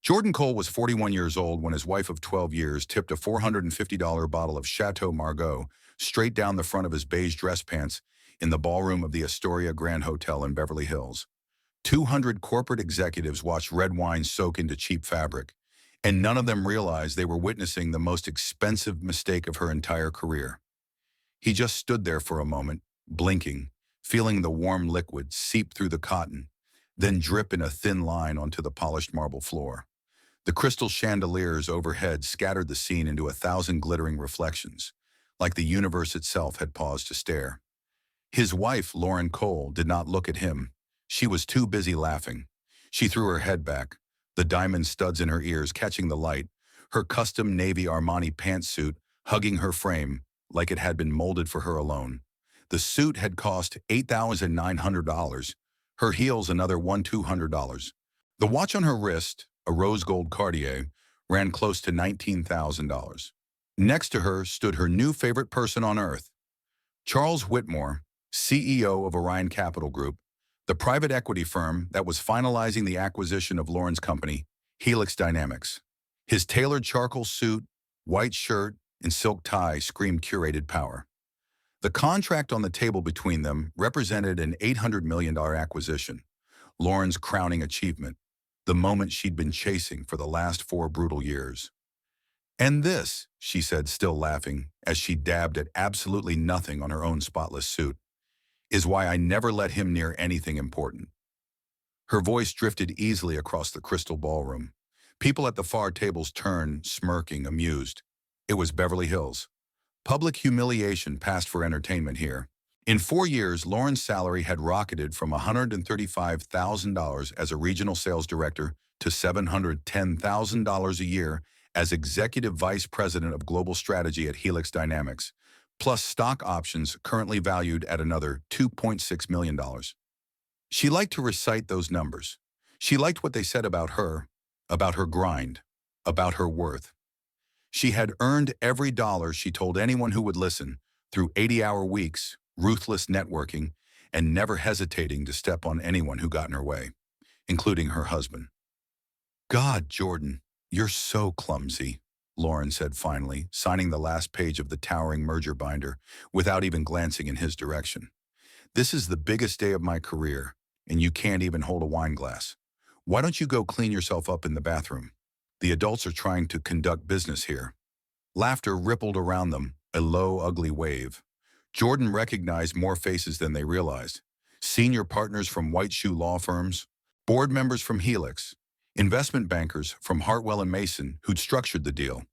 Jordan Cole was 41 years old when his wife of 12 years tipped a $450 bottle of Chateau Margaux straight down the front of his beige dress pants in the ballroom of the Astoria Grand Hotel in Beverly Hills. 200 corporate executives watched red wine soak into cheap fabric, and none of them realized they were witnessing the most expensive mistake of her entire career. He just stood there for a moment, blinking, feeling the warm liquid seep through the cotton, then drip in a thin line onto the polished marble floor. The crystal chandeliers overhead scattered the scene into 1,000 glittering reflections, like the universe itself had paused to stare. His wife, Lauren Cole, did not look at him. She was too busy laughing. She threw her head back, the diamond studs in her ears catching the light, her custom navy Armani pantsuit hugging her frame like it had been molded for her alone. The suit had cost $8,900, her heels another $200. The watch on her wrist, a rose gold Cartier, ran close to $19,000. Next to her stood her new favorite person on earth, Charles Whitmore, CEO of Orion Capital Group, the private equity firm that was finalizing the acquisition of Lauren's company, Helix Dynamics. His tailored charcoal suit, white shirt, and silk tie screamed curated power. The contract on the table between them represented an $800 million acquisition, Lauren's crowning achievement, the moment she'd been chasing for the last 4 brutal years. "And this," she said, still laughing, as she dabbed at absolutely nothing on her own spotless suit, "is why I never let him near anything important." Her voice drifted easily across the crystal ballroom. People at the far tables turned, smirking, amused. It was Beverly Hills. Public humiliation passed for entertainment here. In 4 years, Lauren's salary had rocketed from $135,000 as a regional sales director to $710,000 a year as executive vice president of global strategy at Helix Dynamics, plus stock options currently valued at another $2.6 million. She liked to recite those numbers. She liked what they said about her grind, about her worth. She had earned every dollar, she told anyone who would listen, through 80-hour weeks, ruthless networking, and never hesitating to step on anyone who got in her way, including her husband. "God, Jordan, you're so clumsy," Lauren said finally, signing the last page of the towering merger binder without even glancing in his direction. "This is the biggest day of my career, and you can't even hold a wine glass. Why don't you go clean yourself up in the bathroom? The adults are trying to conduct business here." Laughter rippled around them, a low, ugly wave. Jordan recognized more faces than they realized. Senior partners from white shoe law firms, board members from Helix, investment bankers from Hartwell and Mason who'd structured the deal,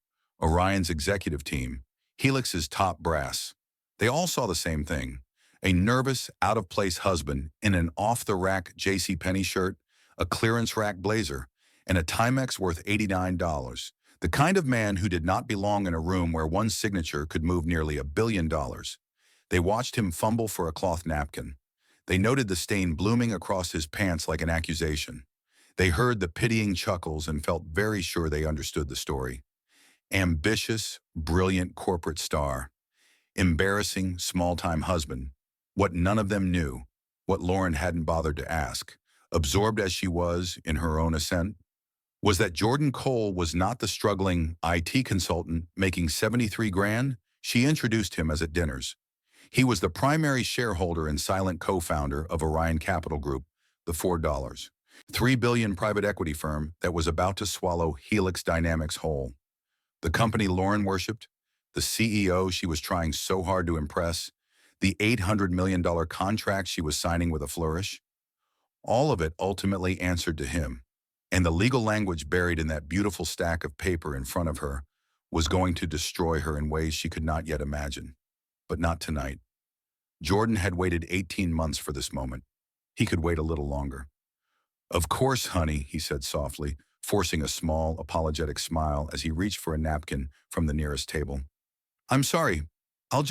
Orion's executive team, Helix's top brass. They all saw the same thing: a nervous, out-of-place husband in an off-the-rack JCPenney shirt, a clearance rack blazer, and a Timex worth $89. The kind of man who did not belong in a room where one signature could move nearly $1 billion. They watched him fumble for a cloth napkin. They noted the stain blooming across his pants like an accusation. They heard the pitying chuckles and felt very sure they understood the story. Ambitious, brilliant corporate star. Embarrassing, small-time husband. What none of them knew, what Lauren hadn't bothered to ask, absorbed as she was in her own ascent, was that Jordan Cole was not the struggling IT consultant making 73 grand she introduced him as at dinners. He was the primary shareholder and silent co-founder of Orion Capital Group, the $3 billion private equity firm that was about to swallow Helix Dynamics whole. The company Lauren worshipped, the CEO she was trying so hard to impress, the $800 million contract she was signing with a flourish. All of it ultimately answered to him, and the legal language buried in that beautiful stack of paper in front of her was going to destroy her in ways she could not yet imagine. But not tonight. Jordan had waited 18 months for this moment. He could wait a little longer. "Of course, honey," he said softly, forcing a small, apologetic smile as he reached for a napkin from the nearest table. "I'm sorry. I'll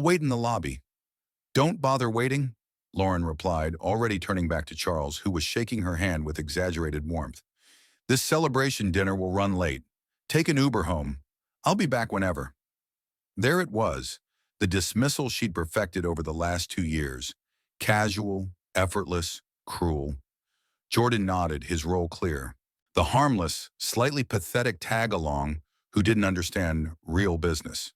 wait in the lobby." "Don't bother waiting," Lauren replied, already turning back to Charles, who was shaking her hand with exaggerated warmth. "This celebration dinner will run late. Take an Uber home. I'll be back whenever." There it was, the dismissal she'd perfected over the last 2 years. Casual, effortless, cruel. Jordan nodded, his role clear. The harmless, slightly pathetic tag-along who didn't understand real business.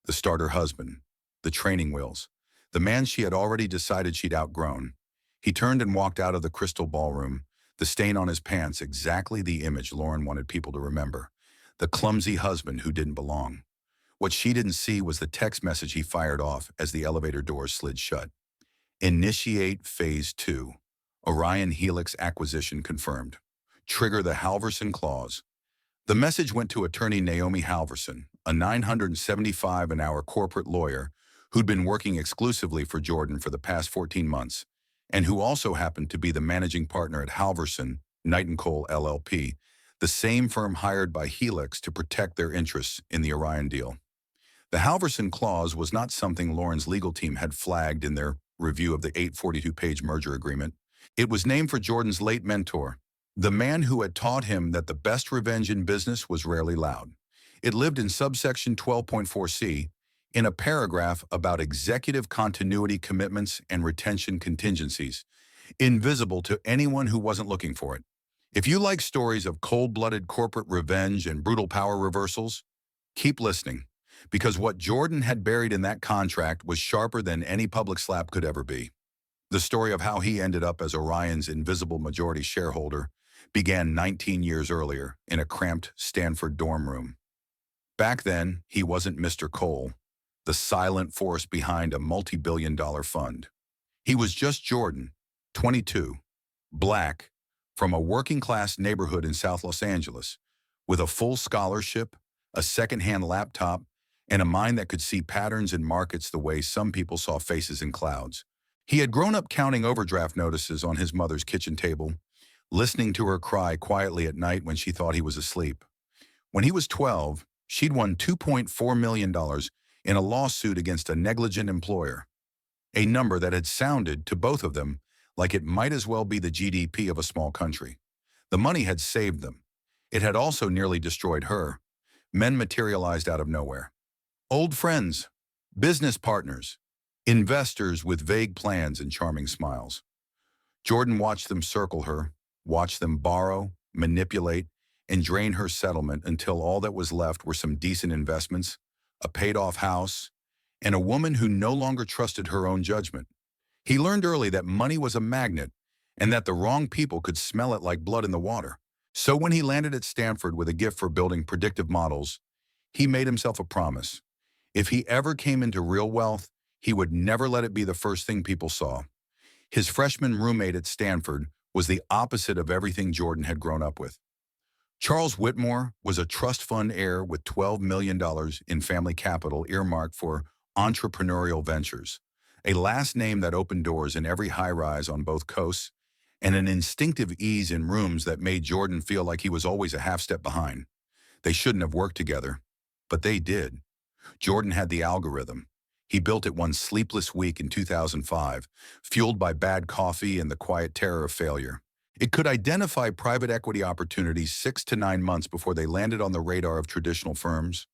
The starter husband, the training wheels, the man she had already decided she'd outgrown. He turned and walked out of the crystal ballroom, the stain on his pants exactly the image Lauren wanted people to remember. The clumsy husband who didn't belong. What she didn't see was the text message he fired off as the elevator doors slid shut. Initiate Phase 2. Orion Helix acquisition confirmed. Trigger the Halverson clause. The message went to attorney Naomi Halverson, a $975 an hour corporate lawyer who'd been working exclusively for Jordan for the past 14 months, and who also happened to be the managing partner at Halverson, Knight & Cole LLP, the same firm hired by Helix to protect their interests in the Orion deal. The Halverson clause was not something Lauren's legal team had flagged in their review of the 842-page merger agreement. It was named for Jordan's late mentor, the man who had taught him that the best revenge in business was rarely loud. It lived in subsection 12.4c, in a paragraph about executive continuity commitments and retention contingencies, invisible to anyone who wasn't looking for it. If you like stories of cold-blooded corporate revenge and brutal power reversals, keep listening, because what Jordan had buried in that contract was sharper than any public slap could ever be. The story of how he ended up as Orion's invisible majority shareholder began 19 years earlier in a cramped Stanford dorm room. Back then, he wasn't Mr. Cole, the silent force behind a multi-billion-dollar fund. He was just Jordan, 22, black, from a working-class neighborhood in South Los Angeles, with a full scholarship, a second-hand laptop, and a mind that could see patterns in markets the way some people saw faces in clouds. He had grown up counting overdraft notices on his mother's kitchen table, listening to her cry quietly at night when she thought he was asleep. When he was 12, she'd won $2.4 million in a lawsuit against a negligent employer, a number that had sounded to both of them like it might as well be the GDP of a small country. The money had saved them. It had also nearly destroyed her. Men materialized out of nowhere. Old friends, business partners, investors with vague plans and charming smiles. Jordan watched them circle her, watched them borrow, manipulate, and drain her settlement until all that was left were some decent investments, a paid-off house, and a woman who no longer trusted her own judgment. He learned early that money was a magnet and that the wrong people could smell it like blood in the water. So when he landed at Stanford with a gift for building predictive models, he made himself a promise. If he ever came into real wealth, he would never let it be the first thing people saw. His freshman roommate at Stanford was the opposite of everything Jordan had grown up with. Charles Whitmore was a trust fund heir with $12 million in family capital earmarked for entrepreneurial ventures, a last name that opened doors in every high-rise on both coasts, and an instinctive ease in rooms that made Jordan feel like he was always a half-step behind. They shouldn't have worked together, but they did. Jordan had the algorithm. He built it one sleepless week in 2005, fueled by bad coffee and the quiet terror of failure. It could identify private equity opportunities 6 to 9 months before they landed on the radar of traditional firms.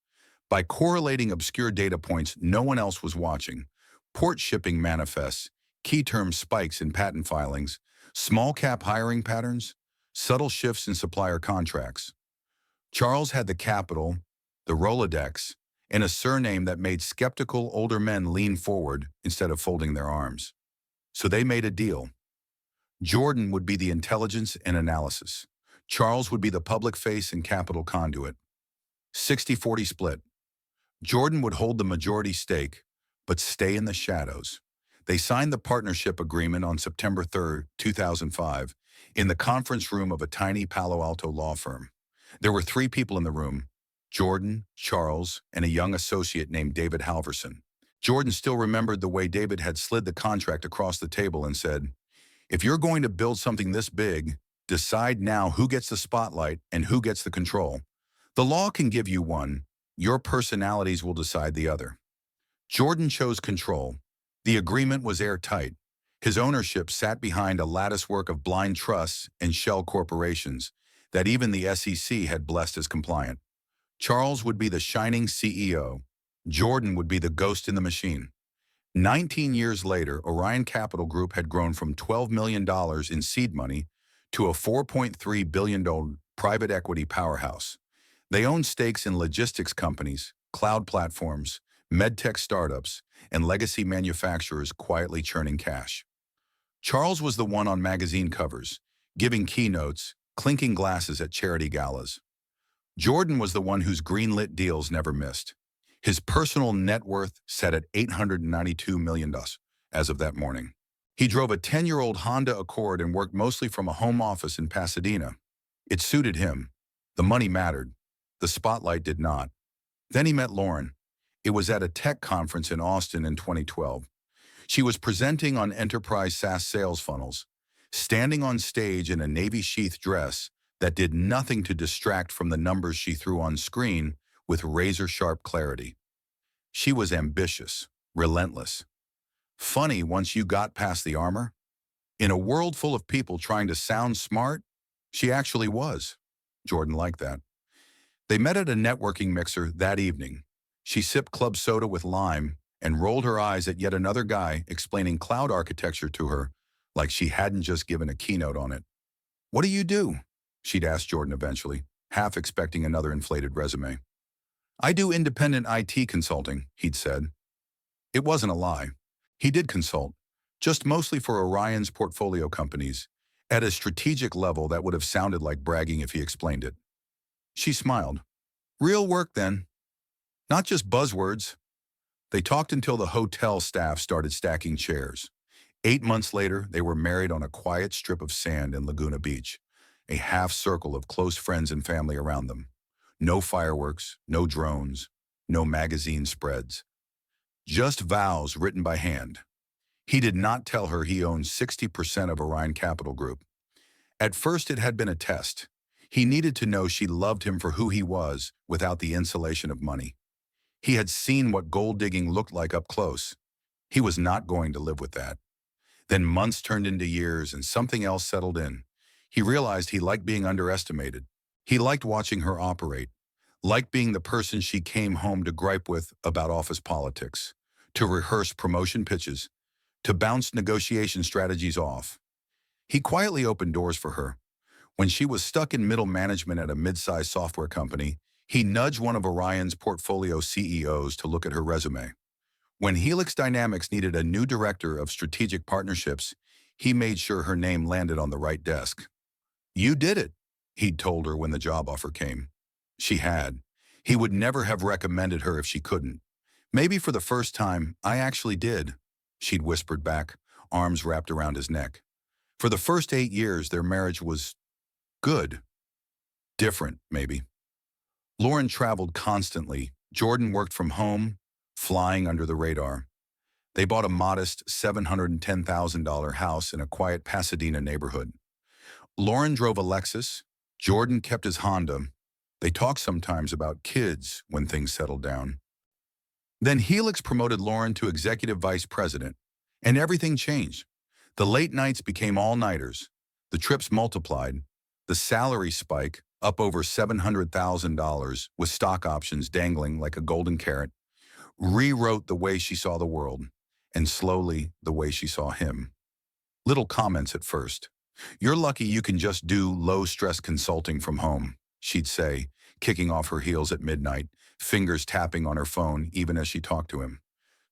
By correlating obscure data points no one else was watching, port shipping manifests, key term spikes in patent filings, small cap hiring patterns, subtle shifts in supplier contracts. Charles had the capital, the Rolodex, and a surname that made skeptical older men lean forward instead of folding their arms. So they made a deal. Jordan would be the intelligence and analysis. Charles would be the public face and capital conduit. 60-40 split. Jordan would hold the majority stake, but stay in the shadows. They signed the partnership agreement on September 3, 2005, in the conference room of a tiny Palo Alto law firm. There were 3 people in the room: Jordan, Charles, and a young associate named David Halverson. Jordan still remembered the way David had slid the contract across the table and said, "If you're going to build something this big, decide now who gets the spotlight and who gets the control. The law can give you one, your personalities will decide the other." Jordan chose control. The agreement was airtight. His ownership sat behind a latticework of blind trusts and shell corporations that even the SEC had blessed as compliant. Charles would be the shining CEO. Jordan would be the ghost in the machine. 19 years later, Orion Capital Group had grown from $12 million in seed money to a $4.3 billion private equity powerhouse. They own stakes in logistics companies, cloud platforms, medtech startups, and legacy manufacturers quietly churning cash. Charles was the one on magazine covers, giving keynotes, clinking glasses at charity galas. Jordan was the one whose greenlit deals never missed. His personal net worth set at $892 million as of that morning. He drove a 10-year-old Honda Accord and worked mostly from a home office in Pasadena. It suited him. The money mattered. The spotlight did not. Then he met Lauren. It was at a tech conference in Austin in 2012. She was presenting on enterprise SaaS sales funnels, standing on stage in a navy sheath dress that did nothing to distract from the numbers she threw on screen with razor-sharp clarity. She was ambitious, relentless. Funny once you got past the armor. In a world full of people trying to sound smart, she actually was. Jordan liked that. They met at a networking mixer that evening. She sipped club soda with lime and rolled her eyes at yet another guy explaining cloud architecture to her like she hadn't just given a keynote on it. "What do you do?" she'd asked Jordan eventually, half expecting another inflated resume. "I do independent IT consulting," he'd said. It wasn't a lie. He did consult, just mostly for Orion's portfolio companies, at a strategic level that would have sounded like bragging if he explained it. She smiled. "Real work, then. Not just buzzwords." They talked until the hotel staff started stacking chairs. 8 months later, they were married on a quiet strip of sand in Laguna Beach, a half circle of close friends and family around them. No fireworks, no drones, no magazine spreads. Just vows written by hand. He did not tell her he owned 60% of Orion Capital Group. At first, it had been a test. He needed to know she loved him for who he was without the insulation of money. He had seen what gold digging looked like up close. He was not going to live with that. Then months turned into years and something else settled in. He realized he liked being underestimated. He liked watching her operate, liked being the person she came home to gripe with about office politics, to rehearse promotion pitches, to bounce negotiation strategies off. He quietly opened doors for her. When she was stuck in middle management at a mid-sized software company, he nudged one of Orion's portfolio CEOs to look at her resume. When Helix Dynamics needed a new director of strategic partnerships, he made sure her name landed on the right desk. "You did it," he'd told her when the job offer came. She had. He would never have recommended her if she couldn't. "Maybe for the first time, I actually did," she'd whispered back, arms wrapped around his neck. For the first 8 years, their marriage was good. Different, maybe. Lauren traveled constantly. Jordan worked from home, flying under the radar. They bought a modest $710,000 house in a quiet Pasadena neighborhood. Lauren drove a Lexus. Jordan kept his Honda. They talked sometimes about kids when things settled down. Then Helix promoted Lauren to executive vice president, and everything changed. The late nights became all-nighters. The trips multiplied. The salary spike, up over $700,000 with stock options dangling like a golden carrot, rewrote the way she saw the world, and slowly the way she saw him. Little comments at first. "You're lucky you can just do low-stress consulting from home," she'd say, kicking off her heels at midnight, fingers tapping on her phone even as she talked to him.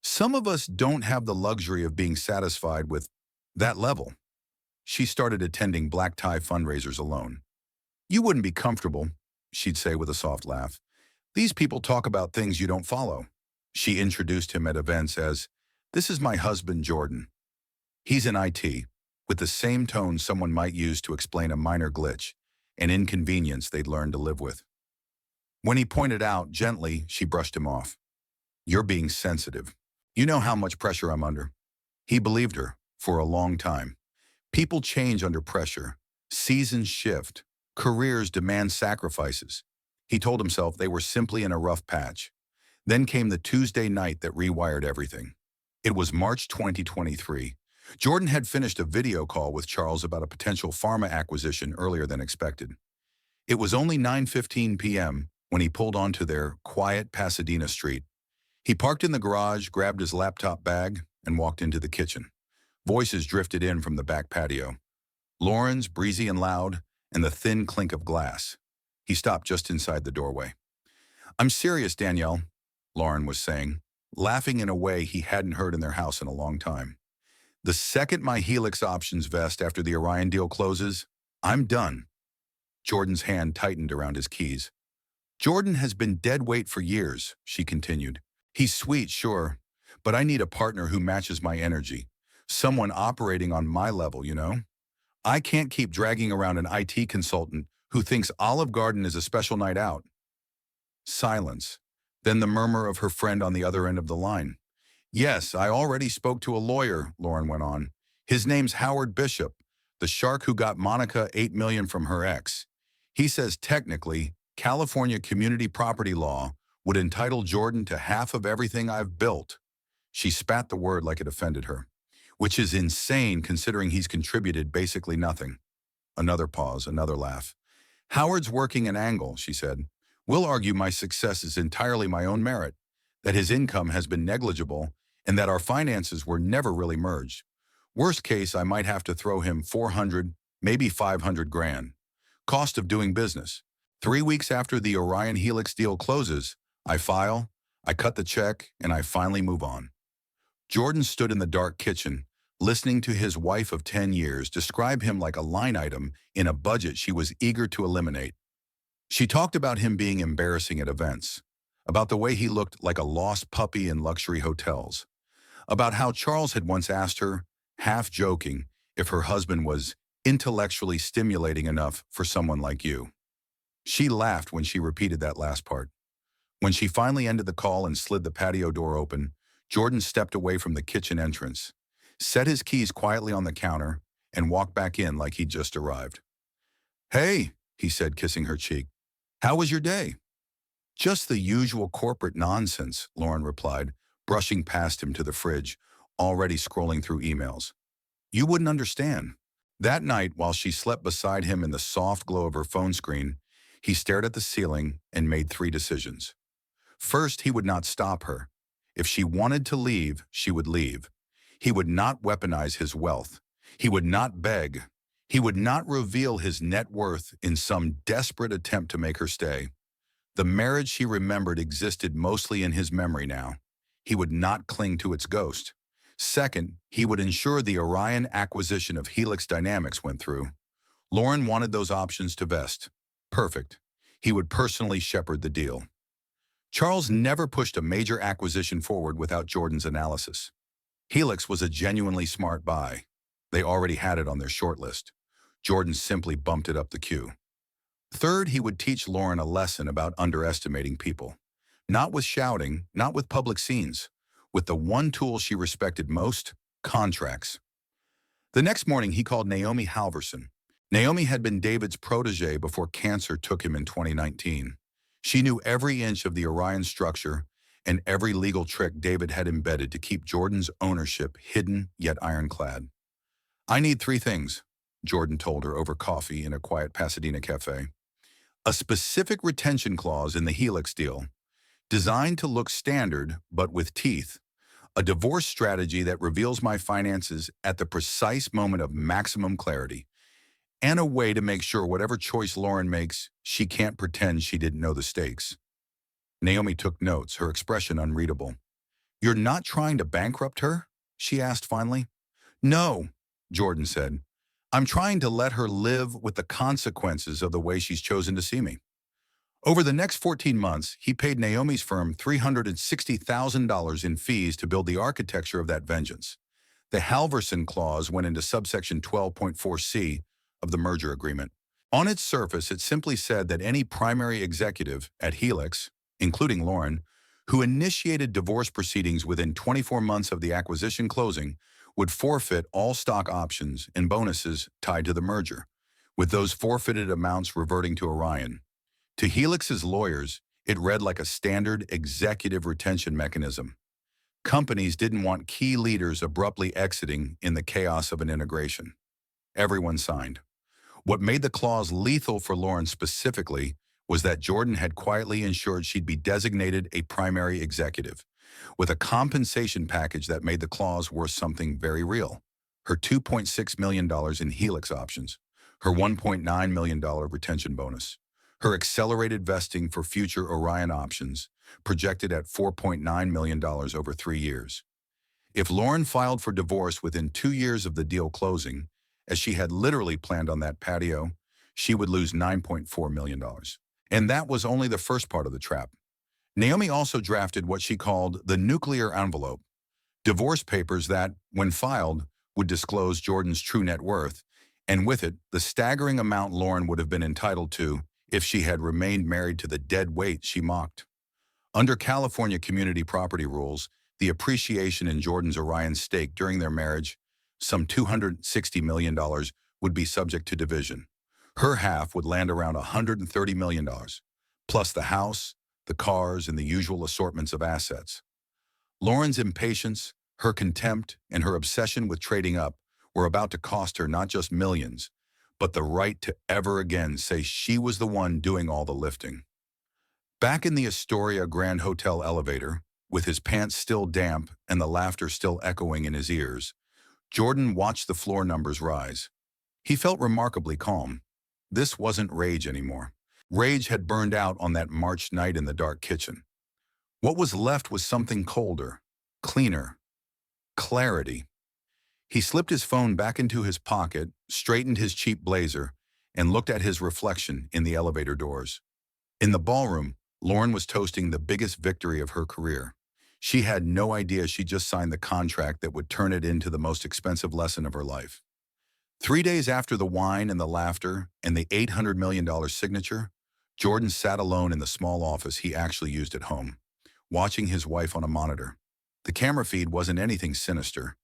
"Some of us don't have the luxury of being satisfied with that level." She started attending black-tie fundraisers alone. "You wouldn't be comfortable," she'd say with a soft laugh. "These people talk about things you don't follow." She introduced him at events as, "This is my husband, Jordan. He's in IT," with the same tone someone might use to explain a minor glitch, an inconvenience they'd learned to live with. When he pointed out, gently, she brushed him off. "You're being sensitive. You know how much pressure I'm under." He believed her, for a long time. People change under pressure. Seasons shift. Careers demand sacrifices. He told himself they were simply in a rough patch. Then came the Tuesday night that rewired everything. It was March 2023. Jordan had finished a video call with Charles about a potential pharma acquisition earlier than expected. It was only 9:15 p.m. when he pulled onto their quiet Pasadena street. He parked in the garage, grabbed his laptop bag, and walked into the kitchen. Voices drifted in from the back patio. Lauren's, breezy and loud, and the thin clink of glass. He stopped just inside the doorway. "I'm serious, Danielle," Lauren was saying, laughing in a way he hadn't heard in their house in a long time. "The second my Helix options vest after the Orion deal closes, I'm done." Jordan's hand tightened around his keys. "Jordan has been dead weight for years," she continued. "He's sweet, sure, but I need a partner who matches my energy. Someone operating on my level, you know? I can't keep dragging around an IT consultant who thinks Olive Garden is a special night out." Silence. Then the murmur of her friend on the other end of the line. "Yes, I already spoke to a lawyer," Lauren went on. "His name's Howard Bishop, the shark who got Monica $8 million from her ex. He says technically, California community property law would entitle Jordan to half of everything I've built." She spat the word like it offended her. "Which is insane considering he's contributed basically nothing." Another pause, another laugh. "Howard's working an angle," she said. "We'll argue my success is entirely my own merit, that his income has been negligible, and that our finances were never really merged. Worst case, I might have to throw him 400, maybe 500 grand. Cost of doing business. 3 weeks after the Orion Helix deal closes, I file, I cut the check, and I finally move on." Jordan stood in the dark kitchen, listening to his wife of 10 years describe him like a line item in a budget she was eager to eliminate. She talked about him being embarrassing at events, about the way he looked like a lost puppy in luxury hotels, about how Charles had once asked her, half joking, if her husband was intellectually stimulating enough for someone like you. She laughed when she repeated that last part. When she finally ended the call and slid the patio door open, Jordan stepped away from the kitchen entrance, set his keys quietly on the counter, and walked back in like he'd just arrived. "Hey," he said, kissing her cheek. "How was your day?" "Just the usual corporate nonsense," Lauren replied, brushing past him to the fridge, already scrolling through emails. "You wouldn't understand." That night, while she slept beside him in the soft glow of her phone screen, he stared at the ceiling and made 3 decisions. First, he would not stop her. If she wanted to leave, she would leave. He would not weaponize his wealth. He would not beg. He would not reveal his net worth in some desperate attempt to make her stay. The marriage she remembered existed mostly in his memory now. He would not cling to its ghost. Second, he would ensure the Orion acquisition of Helix Dynamics went through. Lauren wanted those options to vest. Perfect. He would personally shepherd the deal. Charles never pushed a major acquisition forward without Jordan's analysis. Helix was a genuinely smart buy. They already had it on their shortlist. Jordan simply bumped it up the queue. Third, he would teach Lauren a lesson about underestimating people. Not with shouting, not with public scenes. With the one tool she respected most, contracts. The next morning, he called Naomi Halverson. Naomi had been David's protege before cancer took him in 2019. She knew every inch of the Orion structure and every legal trick David had embedded to keep Jordan's ownership hidden yet ironclad. "I need 3 things," Jordan told her over coffee in a quiet Pasadena cafe. "A specific retention clause in the Helix deal, designed to look standard but with teeth. A divorce strategy that reveals my finances at the precise moment of maximum clarity. And a way to make sure whatever choice Lauren makes, she can't pretend she didn't know the stakes." Naomi took notes, her expression unreadable. "You're not trying to bankrupt her?" she asked finally. "No," Jordan said. "I'm trying to let her live with the consequences of the way she's chosen to see me." Over the next 14 months, he paid Naomi's firm $360,000 in fees to build the architecture of that vengeance. The Halverson clause went into subsection 12.4c of the merger agreement. On its surface, it simply said that any primary executive at Helix, including Lauren, who initiated divorce proceedings within 24 months of the acquisition closing, would forfeit all stock options and bonuses tied to the merger, with those forfeited amounts reverting to Orion. To Helix's lawyers, it read like a standard executive retention mechanism. Companies didn't want key leaders abruptly exiting in the chaos of an integration. Everyone signed. What made the clause lethal for Lauren specifically was that Jordan had quietly ensured she'd be designated a primary executive, with a compensation package that made the clause worth something very real: her $2.6 million in Helix options. her $1.9 million retention bonus, her accelerated vesting for future Orion options, projected at $4.9 million over 3 years. If Lauren filed for divorce within 2 years of the deal closing, as she had literally planned on that patio, she would lose $9.4 million. And that was only the first part of the trap. Naomi also drafted what she called the nuclear envelope, divorce papers that, when filed, would disclose Jordan's true net worth, and with it, the staggering amount Lauren would have been entitled to if she had remained married to the dead weight she mocked. Under California community property rules, the appreciation in Jordan's Orion stake during their marriage, some $260 million, would be subject to division. Her half would land around $130 million, plus the house, the cars, and the usual assortments of assets. Lauren's impatience, her contempt, and her obsession with trading up were about to cost her not just millions, but the right to ever again say she was the one doing all the lifting. Back in the Astoria Grand Hotel elevator, with his pants still damp and the laughter still echoing in his ears, Jordan watched the floor numbers rise. He felt remarkably calm. This wasn't rage anymore. Rage had burned out on that March night in the dark kitchen. What was left was something colder, cleaner, clarity. He slipped his phone back into his pocket, straightened his cheap blazer, and looked at his reflection in the elevator doors. In the ballroom, Lauren was toasting the biggest victory of her career. She had no idea she just signed the contract that would turn it into the most expensive lesson of her life. 3 days after the wine and the laughter and the $800 million signature, Jordan sat alone in the small office he actually used at home, watching his wife on a monitor. The camera feed wasn't anything sinister.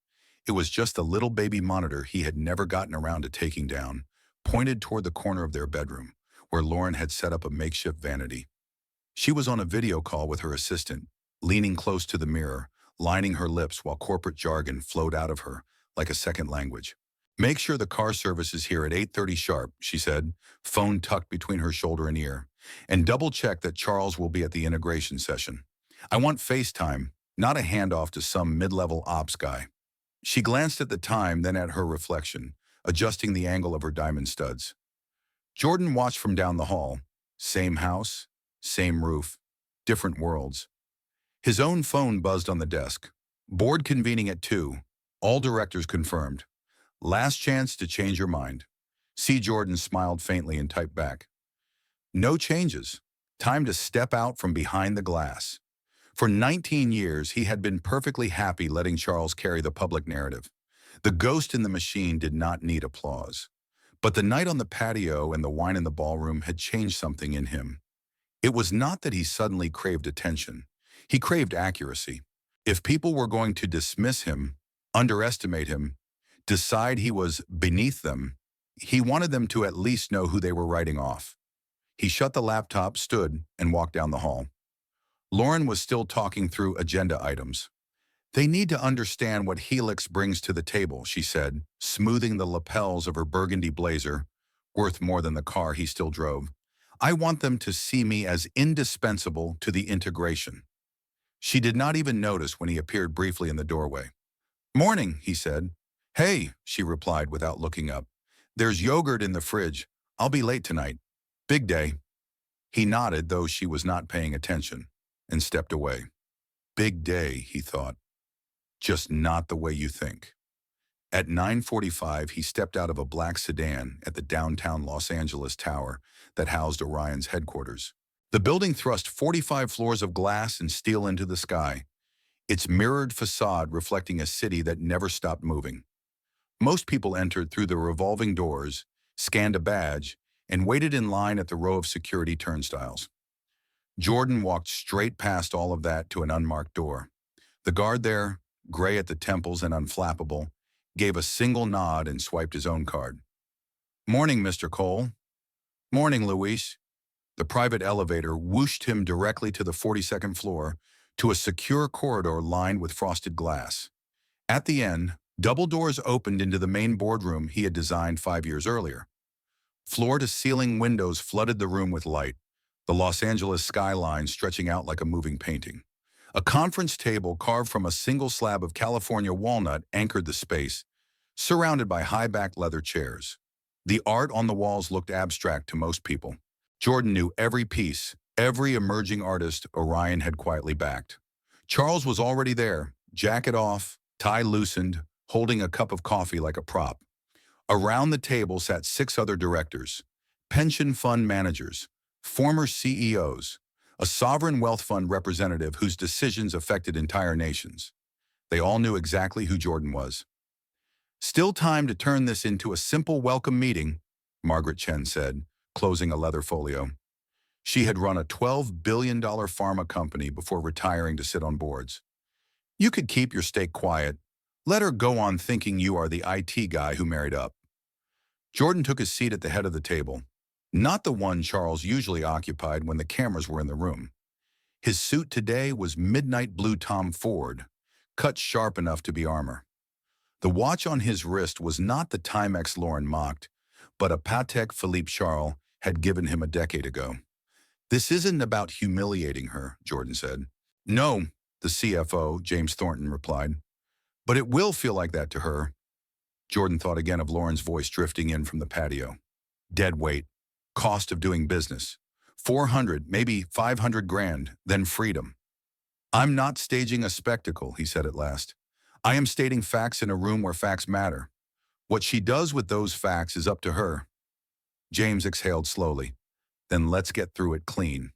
It was just a little baby monitor he had never gotten around to taking down, pointed toward the corner of their bedroom, where Lauren had set up a makeshift vanity. She was on a video call with her assistant, leaning close to the mirror, lining her lips while corporate jargon flowed out of her like a second language. "Make sure the car service is here at 8:30 sharp," she said, phone tucked between her shoulder and ear. "And double-check that Charles will be at the integration session. I want FaceTime, not a handoff to some mid-level ops guy." She glanced at the time, then at her reflection, adjusting the angle of her diamond studs. Jordan watched from down the hall. Same house, same roof, different worlds. His own phone buzzed on the desk. Board convening at 2. All directors confirmed. "Last chance to change your mind." C. Jordan smiled faintly and typed back, "No changes. Time to step out from behind the glass." For 19 years, he had been perfectly happy letting Charles carry the public narrative. The ghost in the machine did not need applause. But the night on the patio and the wine in the ballroom had changed something in him. It was not that he suddenly craved attention. He craved accuracy. If people were going to dismiss him, underestimate him, decide he was beneath them, he wanted them to at least know who they were writing off. He shut the laptop, stood, and walked down the hall. Lauren was still talking through agenda items. "They need to understand what Helix brings to the table," she said, smoothing the lapels of her burgundy blazer, worth more than the car he still drove. "I want them to see me as indispensable to the integration." She did not even notice when he appeared briefly in the doorway. "Morning," he said. "Hey," she replied without looking up. "There's yogurt in the fridge. I'll be late tonight. Big day." He nodded, though she was not paying attention, and stepped away. Big day, he thought. Just not the way you think. At 9:45, he stepped out of a black sedan at the downtown Los Angeles tower that housed Orion's headquarters. The building thrust 45 floors of glass and steel into the sky, its mirrored facade reflecting a city that never stopped moving. Most people entered through the revolving doors, scanned a badge, and waited in line at the row of security turnstiles. Jordan walked straight past all of that to an unmarked door. The guard there, gray at the temples and unflappable, gave a single nod and swiped his own card. "Morning, Mr. Cole." "Morning, Luis." The private elevator whooshed him directly to the 42nd floor, to a secure corridor lined with frosted glass. At the end, double doors opened into the main boardroom he had designed 5 years earlier. Floor-to-ceiling windows flooded the room with light, the Los Angeles skyline stretching out like a moving painting. A conference table carved from a single slab of California walnut anchored the space, surrounded by high-backed leather chairs. The art on the walls looked abstract to most people. Jordan knew every piece, every emerging artist Orion had quietly backed. Charles was already there, jacket off, tie loosened, holding a cup of coffee like a prop. Around the table sat 6 other directors, pension fund managers, former CEOs, a sovereign wealth fund representative whose decisions affected entire nations. They all knew exactly who Jordan was. "Still time to turn this into a simple welcome meeting," Margaret Chen said, closing a leather folio. She had run a $12 billion pharma company before retiring to sit on boards. "You could keep your stake quiet. Let her go on thinking you are the IT guy who married up." Jordan took his seat at the head of the table, not the one Charles usually occupied when the cameras were in the room. His suit today was midnight blue Tom Ford, cut sharp enough to be armor. The watch on his wrist was not the Timex Lauren mocked, but a Patek Philippe Charles had given him a decade ago. "This isn't about humiliating her," Jordan said. "No," the CFO, James Thornton, replied. "But it will feel like that to her." Jordan thought again of Lauren's voice drifting in from the patio. Dead weight, cost of doing business, 400, maybe 500 grand, then freedom. "I'm not staging a spectacle," he said at last. "I am stating facts in a room where facts matter. What she does with those facts is up to her." James exhaled slowly. "Then let's get through it clean."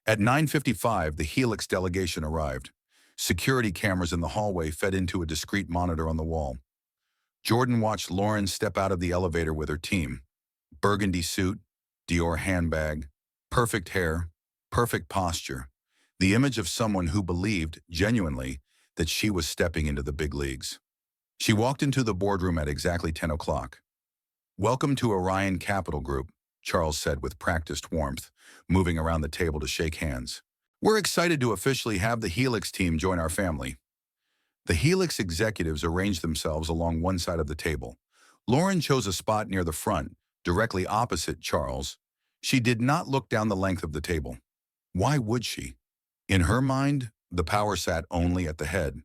At 9:55, the Helix delegation arrived. Security cameras in the hallway fed into a discreet monitor on the wall. Jordan watched Lauren step out of the elevator with her team. Burgundy suit, Dior handbag, perfect hair, perfect posture. The image of someone who believed, genuinely, that she was stepping into the big leagues. She walked into the boardroom at exactly 10 o'clock. "Welcome to Orion Capital Group," Charles said with practiced warmth, moving around the table to shake hands. "We're excited to officially have the Helix team join our family." The Helix executives arranged themselves along one side of the table. Lauren chose a spot near the front, directly opposite Charles. She did not look down the length of the table. Why would she? In her mind, the power sat only at the head.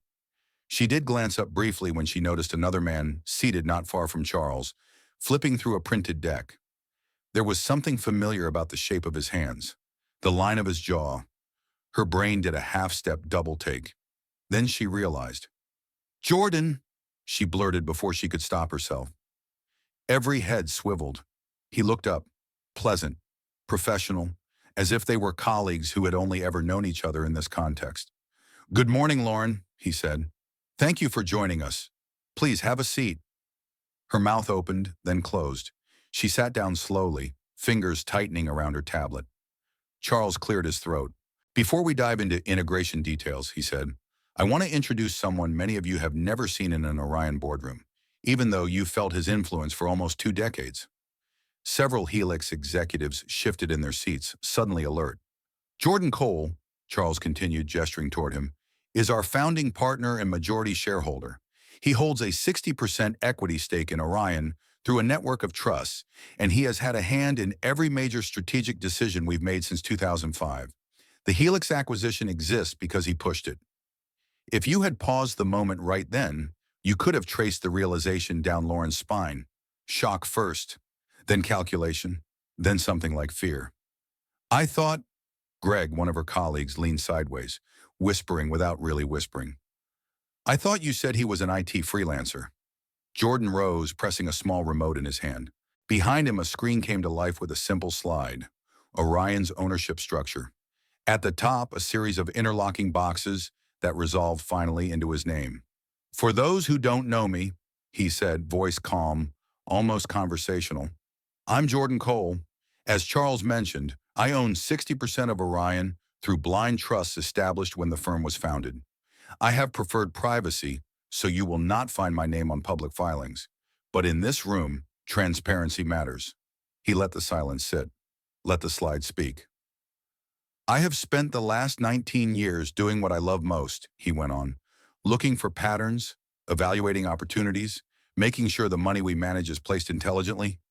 She did glance up briefly when she noticed another man, seated not far from Charles, flipping through a printed deck. There was something familiar about the shape of his hands, the line of his jaw. Her brain did a half-step double take. Then she realized. "Jordan," she blurted before she could stop herself. Every head swiveled. He looked up, pleasant, professional, as if they were colleagues who had only ever known each other in this context. "Good morning, Lauren," he said. "Thank you for joining us. Please have a seat." Her mouth opened, then closed. She sat down slowly, fingers tightening around her tablet. Charles cleared his throat. "Before we dive into integration details," he said, "I want to introduce someone many of you have never seen in an Orion boardroom, even though you've felt his influence for almost 2 decades. Several Helix executives shifted in their seats, suddenly alert. "Jordan Cole," Charles continued, gesturing toward him, "is our founding partner and majority shareholder. He holds a 60% equity stake in Orion through a network of trusts, and he has had a hand in every major strategic decision we've made since 2005. The Helix acquisition exists because he pushed it. If you had paused the moment right then, you could have traced the realization down Lauren's spine. Shock first, then calculation, then something like fear. "I thought—" Greg, one of her colleagues, leaned sideways, whispering without really whispering. "I thought you said he was an IT freelancer." Jordan rose, pressing a small remote in his hand. Behind him, a screen came to life with a simple slide. Orion's ownership structure. At the top, a series of interlocking boxes that resolved finally into his name. "For those who don't know me," he said, voice calm, almost conversational, "I'm Jordan Cole. As Charles mentioned, I own 60% of Orion through blind trusts established when the firm was founded. I have preferred privacy, so you will not find my name on public filings. But in this room, transparency matters." He let the silence sit. Let the slide speak. "I have spent the last 19 years doing what I love most," he went on, "looking for patterns, evaluating opportunities, making sure the money we manage is placed intelligently.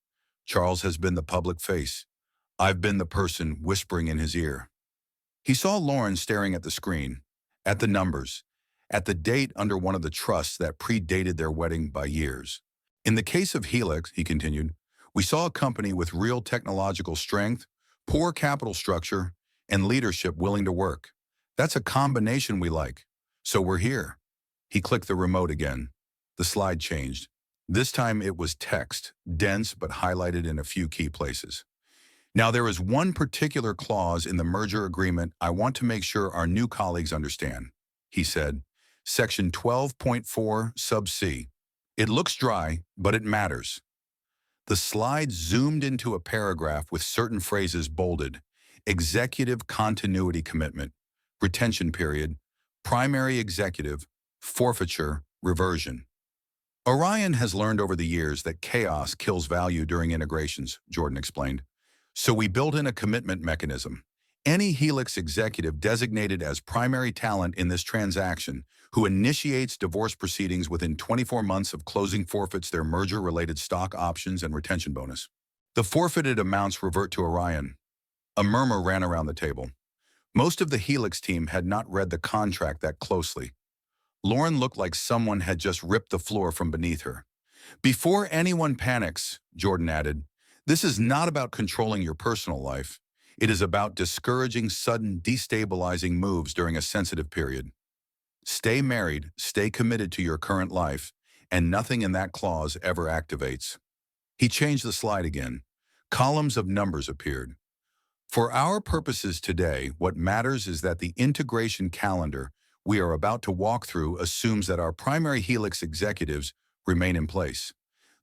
Charles has been the public face. I've been the person whispering in his ear." He saw Lauren staring at the screen, at the numbers, at the date under one of the trusts that predated their wedding by years. "In the case of Helix," he continued, We saw a company with real technological strength, poor capital structure, and leadership willing to work. That's a combination we like. So we're here. He clicked the remote again. The slide changed. This time it was text, dense but highlighted in a few key places. Now there is one particular clause in the merger agreement I want to make sure our new colleagues understand, he said. Section 12.4 sub C. It looks dry, but it matters. The slide zoomed into a paragraph with certain phrases bolded. Executive continuity commitment, retention period, primary executive, forfeiture, reversion. Orion has learned over the years that chaos kills value during integrations, Jordan explained. So we built in a commitment mechanism. Any Helix executive designated as primary talent in this transaction who initiates divorce proceedings within 24 months of closing forfeits their merger-related stock options and retention bonus. The forfeited amounts revert to Orion. A murmur ran around the table. Most of the Helix team had not read the contract that closely. Lauren looked like someone had just ripped the floor from beneath her. Before anyone panics, Jordan added, this is not about controlling your personal life. It is about discouraging sudden, destabilizing moves during a sensitive period. Stay married, stay committed to your current life, and nothing in that clause ever activates. He changed the slide again. Columns of numbers appeared. For our purposes today, what matters is that the integration calendar we are about to walk through assumes that our primary Helix executives remain in place.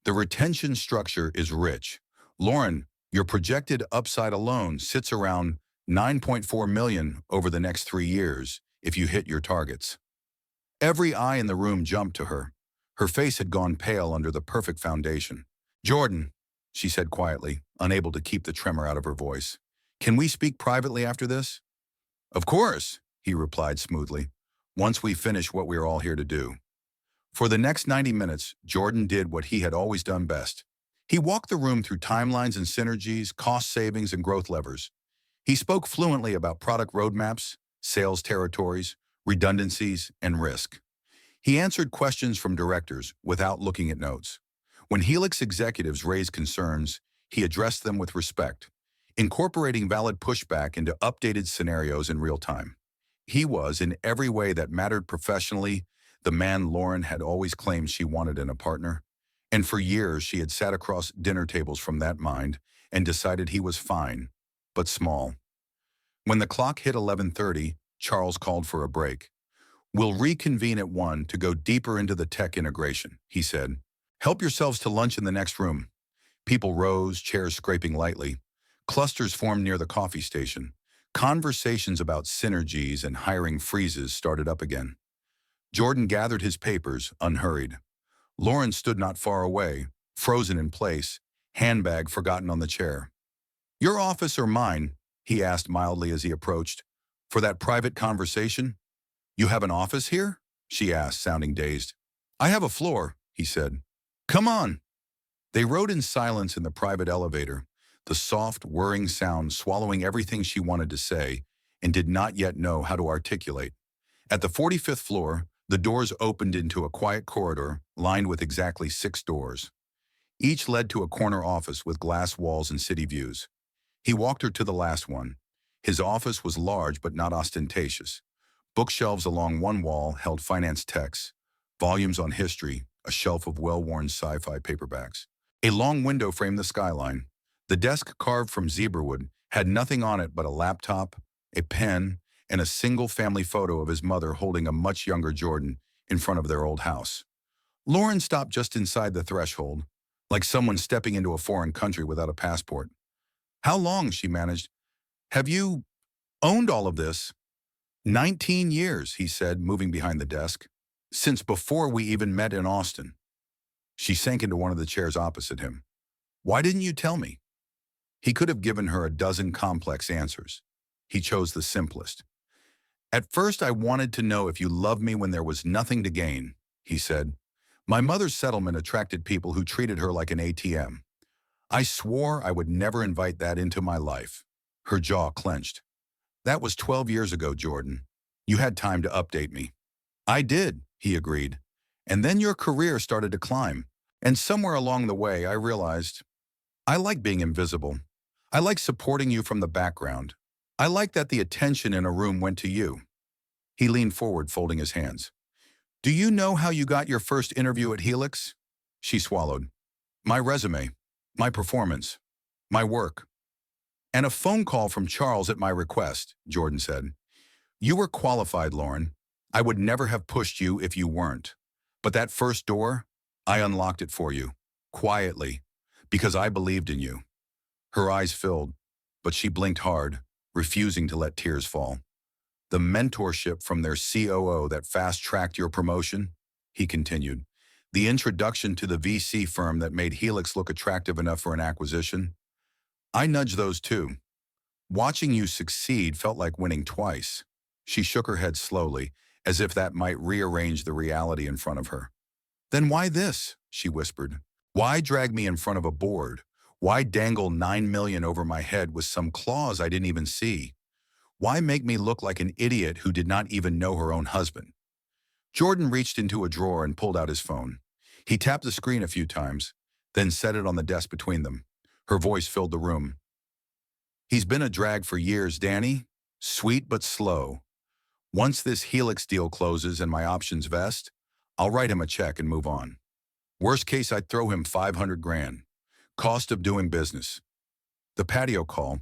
The retention structure is rich. Lauren, your projected upside alone sits around 9.4 million over the next 3 years if you hit your targets. Every eye in the room jumped to her. Her face had gone pale under the perfect foundation. Jordan, she said quietly, unable to keep the tremor out of her voice. Can we speak privately after this? Of course, he replied smoothly, once we finish what we are all here to do. For the next 90 minutes, Jordan did what he had always done best. He walked the room through timelines and synergies, cost savings and growth levers. He spoke fluently about product roadmaps, sales territories, redundancies, and risk. He answered questions from directors without looking at notes. When Helix executives raised concerns, he addressed them with respect, incorporating valid pushback into updated scenarios in real time. He was, in every way that mattered professionally, the man Lauren had always claimed she wanted in a partner. And for years, she had sat across dinner tables from that mind and decided he was fine, but small. When the clock hit 11:30, Charles called for a break. We'll reconvene at 1 to go deeper into the tech integration, he said. Help yourselves to lunch in the next room. People rose, chairs scraping lightly. Clusters formed near the coffee station. Conversations about synergies and hiring freezes started up again. Jordan gathered his papers, unhurried. Lauren stood not far away, frozen in place, handbag forgotten on the chair. Your office or mine? He asked mildly as he approached. For that private conversation? You have an office here? She asked, sounding dazed. I have a floor, he said. Come on. They rode in silence in the private elevator, the soft, whirring sound swallowing everything she wanted to say and did not yet know how to articulate. At the 45th floor, the doors opened into a quiet corridor lined with exactly 6 doors. Each led to a corner office with glass walls and city views. He walked her to the last one. His office was large but not ostentatious. Bookshelves along one wall held finance texts, volumes on history, a shelf of well-worn sci-fi paperbacks. A long window framed the skyline. The desk carved from zebrawood had nothing on it but a laptop, a pen, and a single family photo of his mother holding a much younger Jordan in front of their old house. Lauren stopped just inside the threshold, like someone stepping into a foreign country without a passport. How long, she managed, have you owned all of this? 19 years, he said, moving behind the desk. Since before we even met in Austin. She sank into one of the chairs opposite him. Why didn't you tell me? He could have given her a dozen complex answers. He chose the simplest. At first, I wanted to know if you loved me when there was nothing to gain, he said. My mother's settlement attracted people who treated her like an ATM. I swore I would never invite that into my life. Her jaw clenched. That was 12 years ago, Jordan. You had time to update me. I did, he agreed. And then your career started to climb. And somewhere along the way, I realized I like being invisible. I like supporting you from the background. I like that the attention in a room went to you." He leaned forward, folding his hands. "Do you know how you got your first interview at Helix?" She swallowed. "My resume, my performance, my work, and a phone call from Charles at my request," Jordan said. "You were qualified, Lauren. I would never have pushed you if you weren't. But that first door, I unlocked it for you, quietly, because I believed in you." Her eyes filled, but she blinked hard, refusing to let tears fall. "The mentorship from their COO that fast-tracked your promotion," he continued. "The introduction to the VC firm that made Helix look attractive enough for an acquisition. I nudged those too. Watching you succeed felt like winning twice." She shook her head slowly, as if that might rearrange the reality in front of her. "Then why this?" she whispered. "Why drag me in front of a board? Why dangle $9 million over my head with some clause I didn't even see? Why make me look like an idiot who did not even know her own husband?" Jordan reached into a drawer and pulled out his phone. He tapped the screen a few times, then set it on the desk between them. Her voice filled the room. "He's been a drag for years, Danny. Sweet but slow. Once this Helix deal closes and my options vest, I'll write him a check and move on. Worst case, I'd throw him 500 grand. Cost of doing business." The patio call,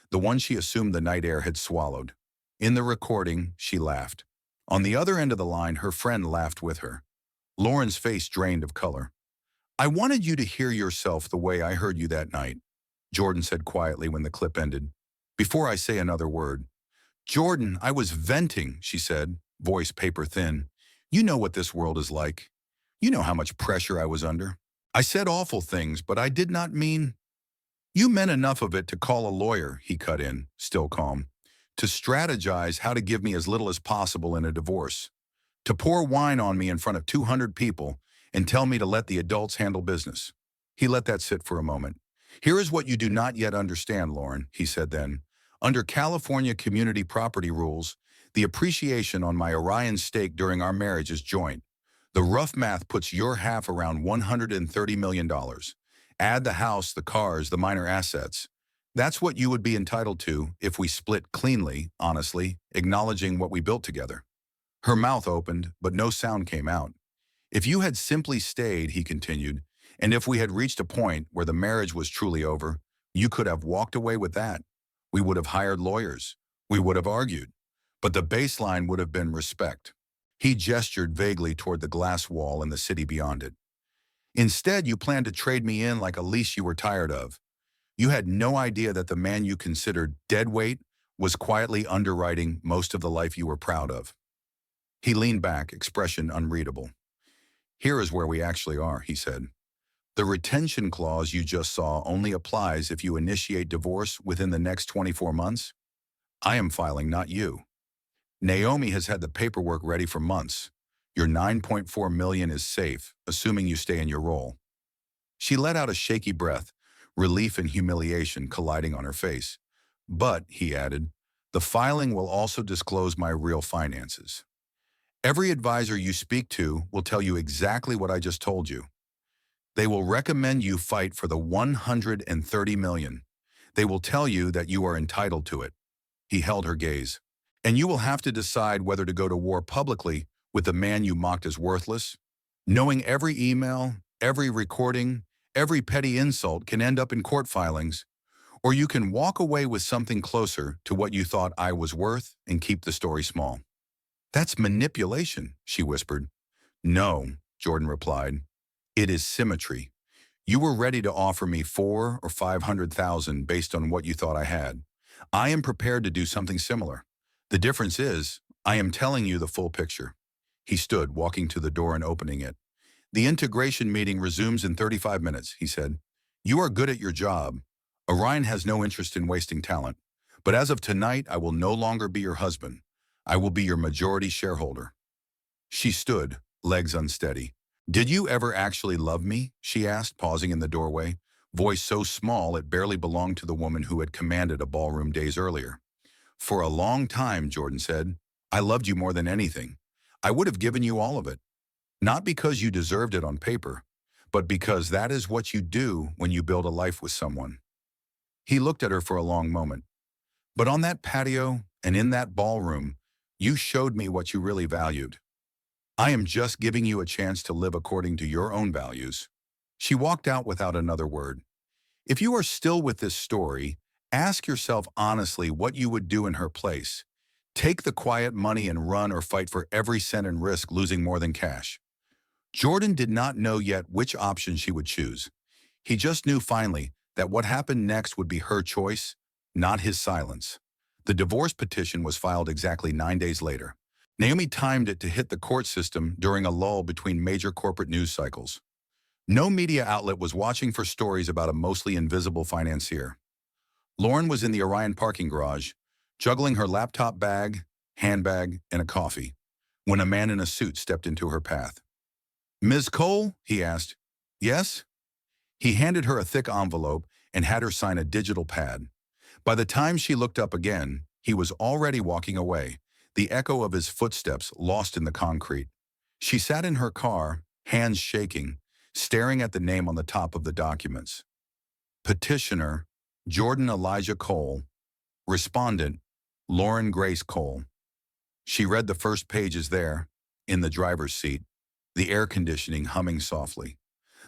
the one she assumed the night air had swallowed. In the recording, she laughed. On the other end of the line, her friend laughed with her. Lauren's face drained of color. "I wanted you to hear yourself the way I heard you that night," Jordan said quietly when the clip ended. "Before I say another word." "Jordan, I was venting," she said, voice paper thin. "You know what this world is like. You know how much pressure I was under. I said awful things, but I did not mean—" "You meant enough of it to call a lawyer," he cut in, still calm. "To strategize how to give me as little as possible in a divorce. To pour wine on me in front of 200 people and tell me to let the adults handle business." He let that sit for a moment. "Here is what you do not yet understand, Lauren," he said then. "Under California community property rules, the appreciation on my Orion stake during our marriage is joint. The rough math puts your half around $130 million. Add the house, the cars, the minor assets. That's what you would be entitled to if we split cleanly, honestly, acknowledging what we built together." Her mouth opened, but no sound came out. "If you had simply stayed," he continued, "and if we had reached a point where the marriage was truly over, you could have walked away with that. We would have hired lawyers. We would have argued. But the baseline would have been respect." He gestured vaguely toward the glass wall and the city beyond it. "Instead, you planned to trade me in like a lease you were tired of. You had no idea that the man you considered deadweight was quietly underwriting most of the life you were proud of." He leaned back, expression unreadable. "Here is where we actually are," he said. "The retention clause you just saw only applies if you initiate divorce within the next 24 months. I am filing, not you. Naomi has had the paperwork ready for months. Your $9.4 million is safe, assuming you stay in your role." She let out a shaky breath, relief and humiliation colliding on her face. "But," he added, "the filing will also disclose my real finances. Every advisor you speak to will tell you exactly what I just told you. They will recommend you fight for the $130 million. They will tell you that you are entitled to it." He held her gaze. "And you will have to decide whether to go to war publicly with the man you mocked as worthless. Knowing every email, every recording, every petty insult can end up in court filings, or you can walk away with something closer to what you thought I was worth and keep the story small." "That's manipulation," she whispered. "No," Jordan replied. "It is symmetry. You were ready to offer me 4 or 500,000 based on what you thought I had. I am prepared to do something similar. The difference is, I am telling you the full picture." He stood, walking to the door and opening it. "The integration meeting resumes in 35 minutes, he said. "You are good at your job. Orion has no interest in wasting talent. But as of tonight, I will no longer be your husband. I will be your majority shareholder." She stood, legs unsteady. "Did you ever actually love me?" she asked, pausing in the doorway, voice so small it barely belonged to the woman who had commanded a ballroom days earlier. "For a long time," Jordan said. "I loved you more than anything. I would have given you all of it. Not because you deserved it on paper, but because that is what you do when you build a life with someone. He looked at her for a long moment. But on that patio and in that ballroom, you showed me what you really valued. I am just giving you a chance to live according to your own values. She walked out without another word. If you are still with this story, ask yourself honestly what you would do in her place. Take the quiet money and run, or fight for every cent and risk losing more than cash. Jordan did not know yet which option she would choose. He just knew finally that what happened next would be her choice, not his silence. The divorce petition was filed exactly 9 days later. Naomi timed it to hit the court system during a lull between major corporate news cycles. No media outlet was watching for stories about a mostly invisible financier. Lauren was in the Orion parking garage, juggling her laptop bag, handbag, and a coffee, when a man in a suit stepped into her path. "Ms. Cole?" he asked. "Yes?" He handed her a thick envelope and had her sign a digital pad. By the time she looked up again, he was already walking away, the echo of his footsteps lost in the concrete. She sat in her car, hands shaking, staring at the name on the top of the documents. Petitioner, Jordan Elijah Cole. Respondent, Lauren Grace Cole. She read the first pages there, in the driver's seat, the air conditioning humming softly.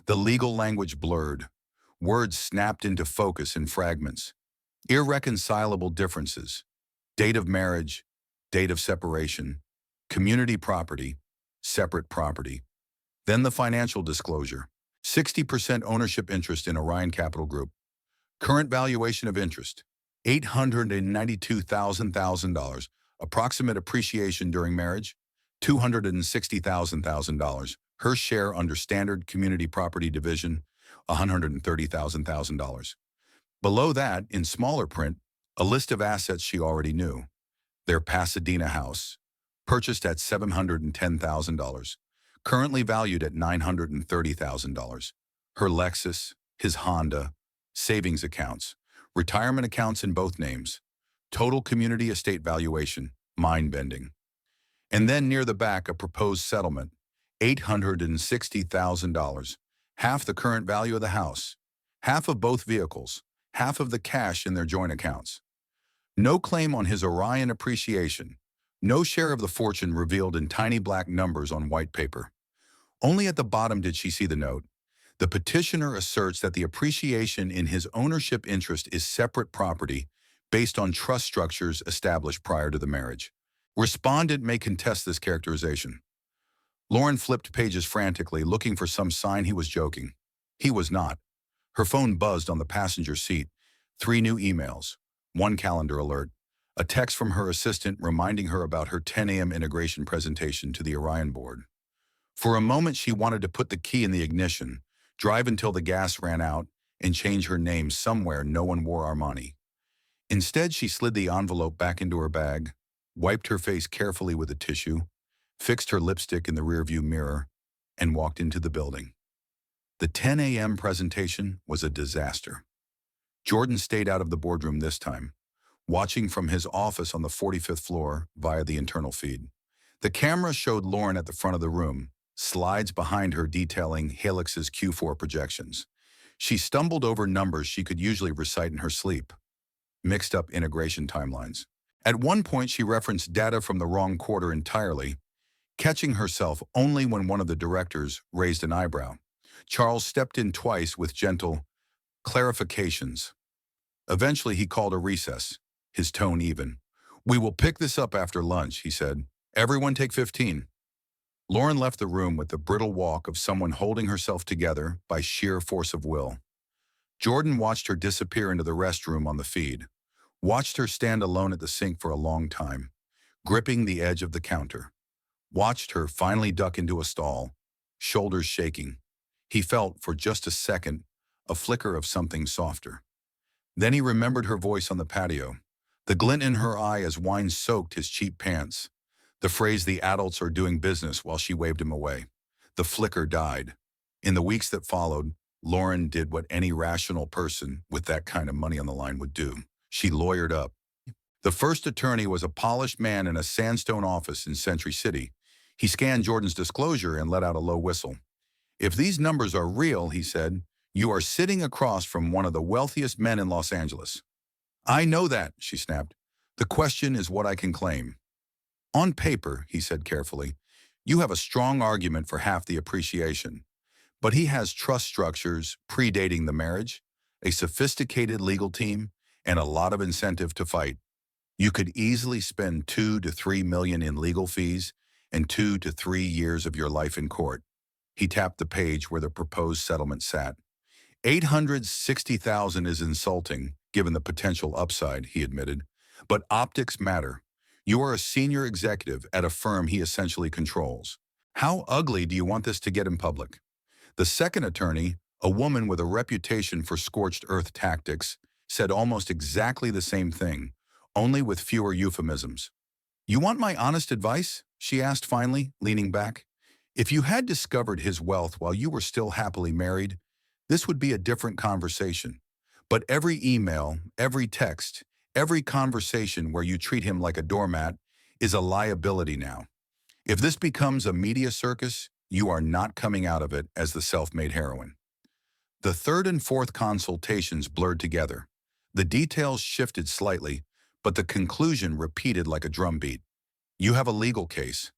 The legal language blurred. Words snapped into focus in fragments. Irreconcilable differences. Date of marriage, date of separation, community property, separate property. Then the financial disclosure. 60% ownership interest in Orion Capital Group. Current valuation of interest, $892,000. Approximate appreciation during marriage, $260,000. Her share under standard community property division, $130,000. Below that, in smaller print, a list of assets she already knew. Their Pasadena house, purchased at $710,000, currently valued at $930,000. Her Lexus, his Honda, savings accounts, retirement accounts in both names, total community estate valuation, mind-bending. And then near the back, a proposed settlement, $860,000, half the current value of the house, half of both vehicles, half of the cash in their joint accounts. No claim on his Orion appreciation, no share of the fortune revealed in tiny black numbers on white paper. Only at the bottom did she see the note. The petitioner asserts that the appreciation in his ownership interest is separate property based on trust structures established prior to the marriage. Respondent may contest this characterization. Lauren flipped pages frantically, looking for some sign he was joking. He was not. Her phone buzzed on the passenger seat. 3 new emails, 1 calendar alert, a text from her assistant reminding her about her 10 a.m. integration presentation to the Orion board. For a moment, she wanted to put the key in the ignition, drive until the gas ran out, and change her name somewhere no one wore Armani. Instead, she slid the envelope back into her bag, wiped her face carefully with a tissue, fixed her lipstick in the rearview mirror, and walked into the building. The 10 a.m. presentation was a disaster. Jordan stayed out of the boardroom this time, watching from his office on the 45th floor via the internal feed. The camera showed Lauren at the front of the room, slides behind her detailing Helix's Q4 projections. She stumbled over numbers she could usually recite in her sleep, mixed up integration timelines. At one point, she referenced data from the wrong quarter entirely, catching herself only when one of the directors raised an eyebrow. Charles stepped in twice with gentle clarifications. Eventually, he called a recess, his tone even. "We will pick this up after lunch," he said. "Everyone take 15. Lauren left the room with the brittle walk of someone holding herself together by sheer force of will. Jordan watched her disappear into the restroom on the feed, watched her stand alone at the sink for a long time, gripping the edge of the counter, watched her finally duck into a stall, shoulders shaking. He felt, for just a second, a flicker of something softer. Then he remembered her voice on the patio, the glint in her eye as wine soaked his cheap pants, the phrase "the adults are doing business" while she waved him away. The flicker died. In the weeks that followed, Lauren did what any rational person with that kind of money on the line would do. She lawyered up. The first attorney was a polished man in a sandstone office in Century City. He scanned Jordan's disclosure and let out a low whistle. If these numbers are real, he said, you are sitting across from one of the wealthiest men in Los Angeles. I know that, she snapped. The question is what I can claim. On paper, he said carefully, you have a strong argument for half the appreciation. But he has trust structures predating the marriage, a sophisticated legal team, and a lot of incentive to fight. You could easily spend 2 to 3 million in legal fees and 2 to 3 years of your life in court. He tapped the page where the proposed settlement sat. 860,000 is insulting, given the potential upside, he admitted. But optics matter. You are a senior executive at a firm he essentially controls. How ugly do you want this to get in public? The second attorney, a woman with a reputation for scorched earth tactics, said almost exactly the same thing, only with fewer euphemisms. You want my honest advice? She asked finally, leaning back. If you had discovered his wealth while you were still happily married, this would be a different conversation. But every email, every text, every conversation where you treat him like a doormat is a liability now. If this becomes a media circus, you are not coming out of it as the self-made heroine. The third and fourth consultations blurred together. The details shifted slightly, but the conclusion repeated like a drumbeat. You have a legal case.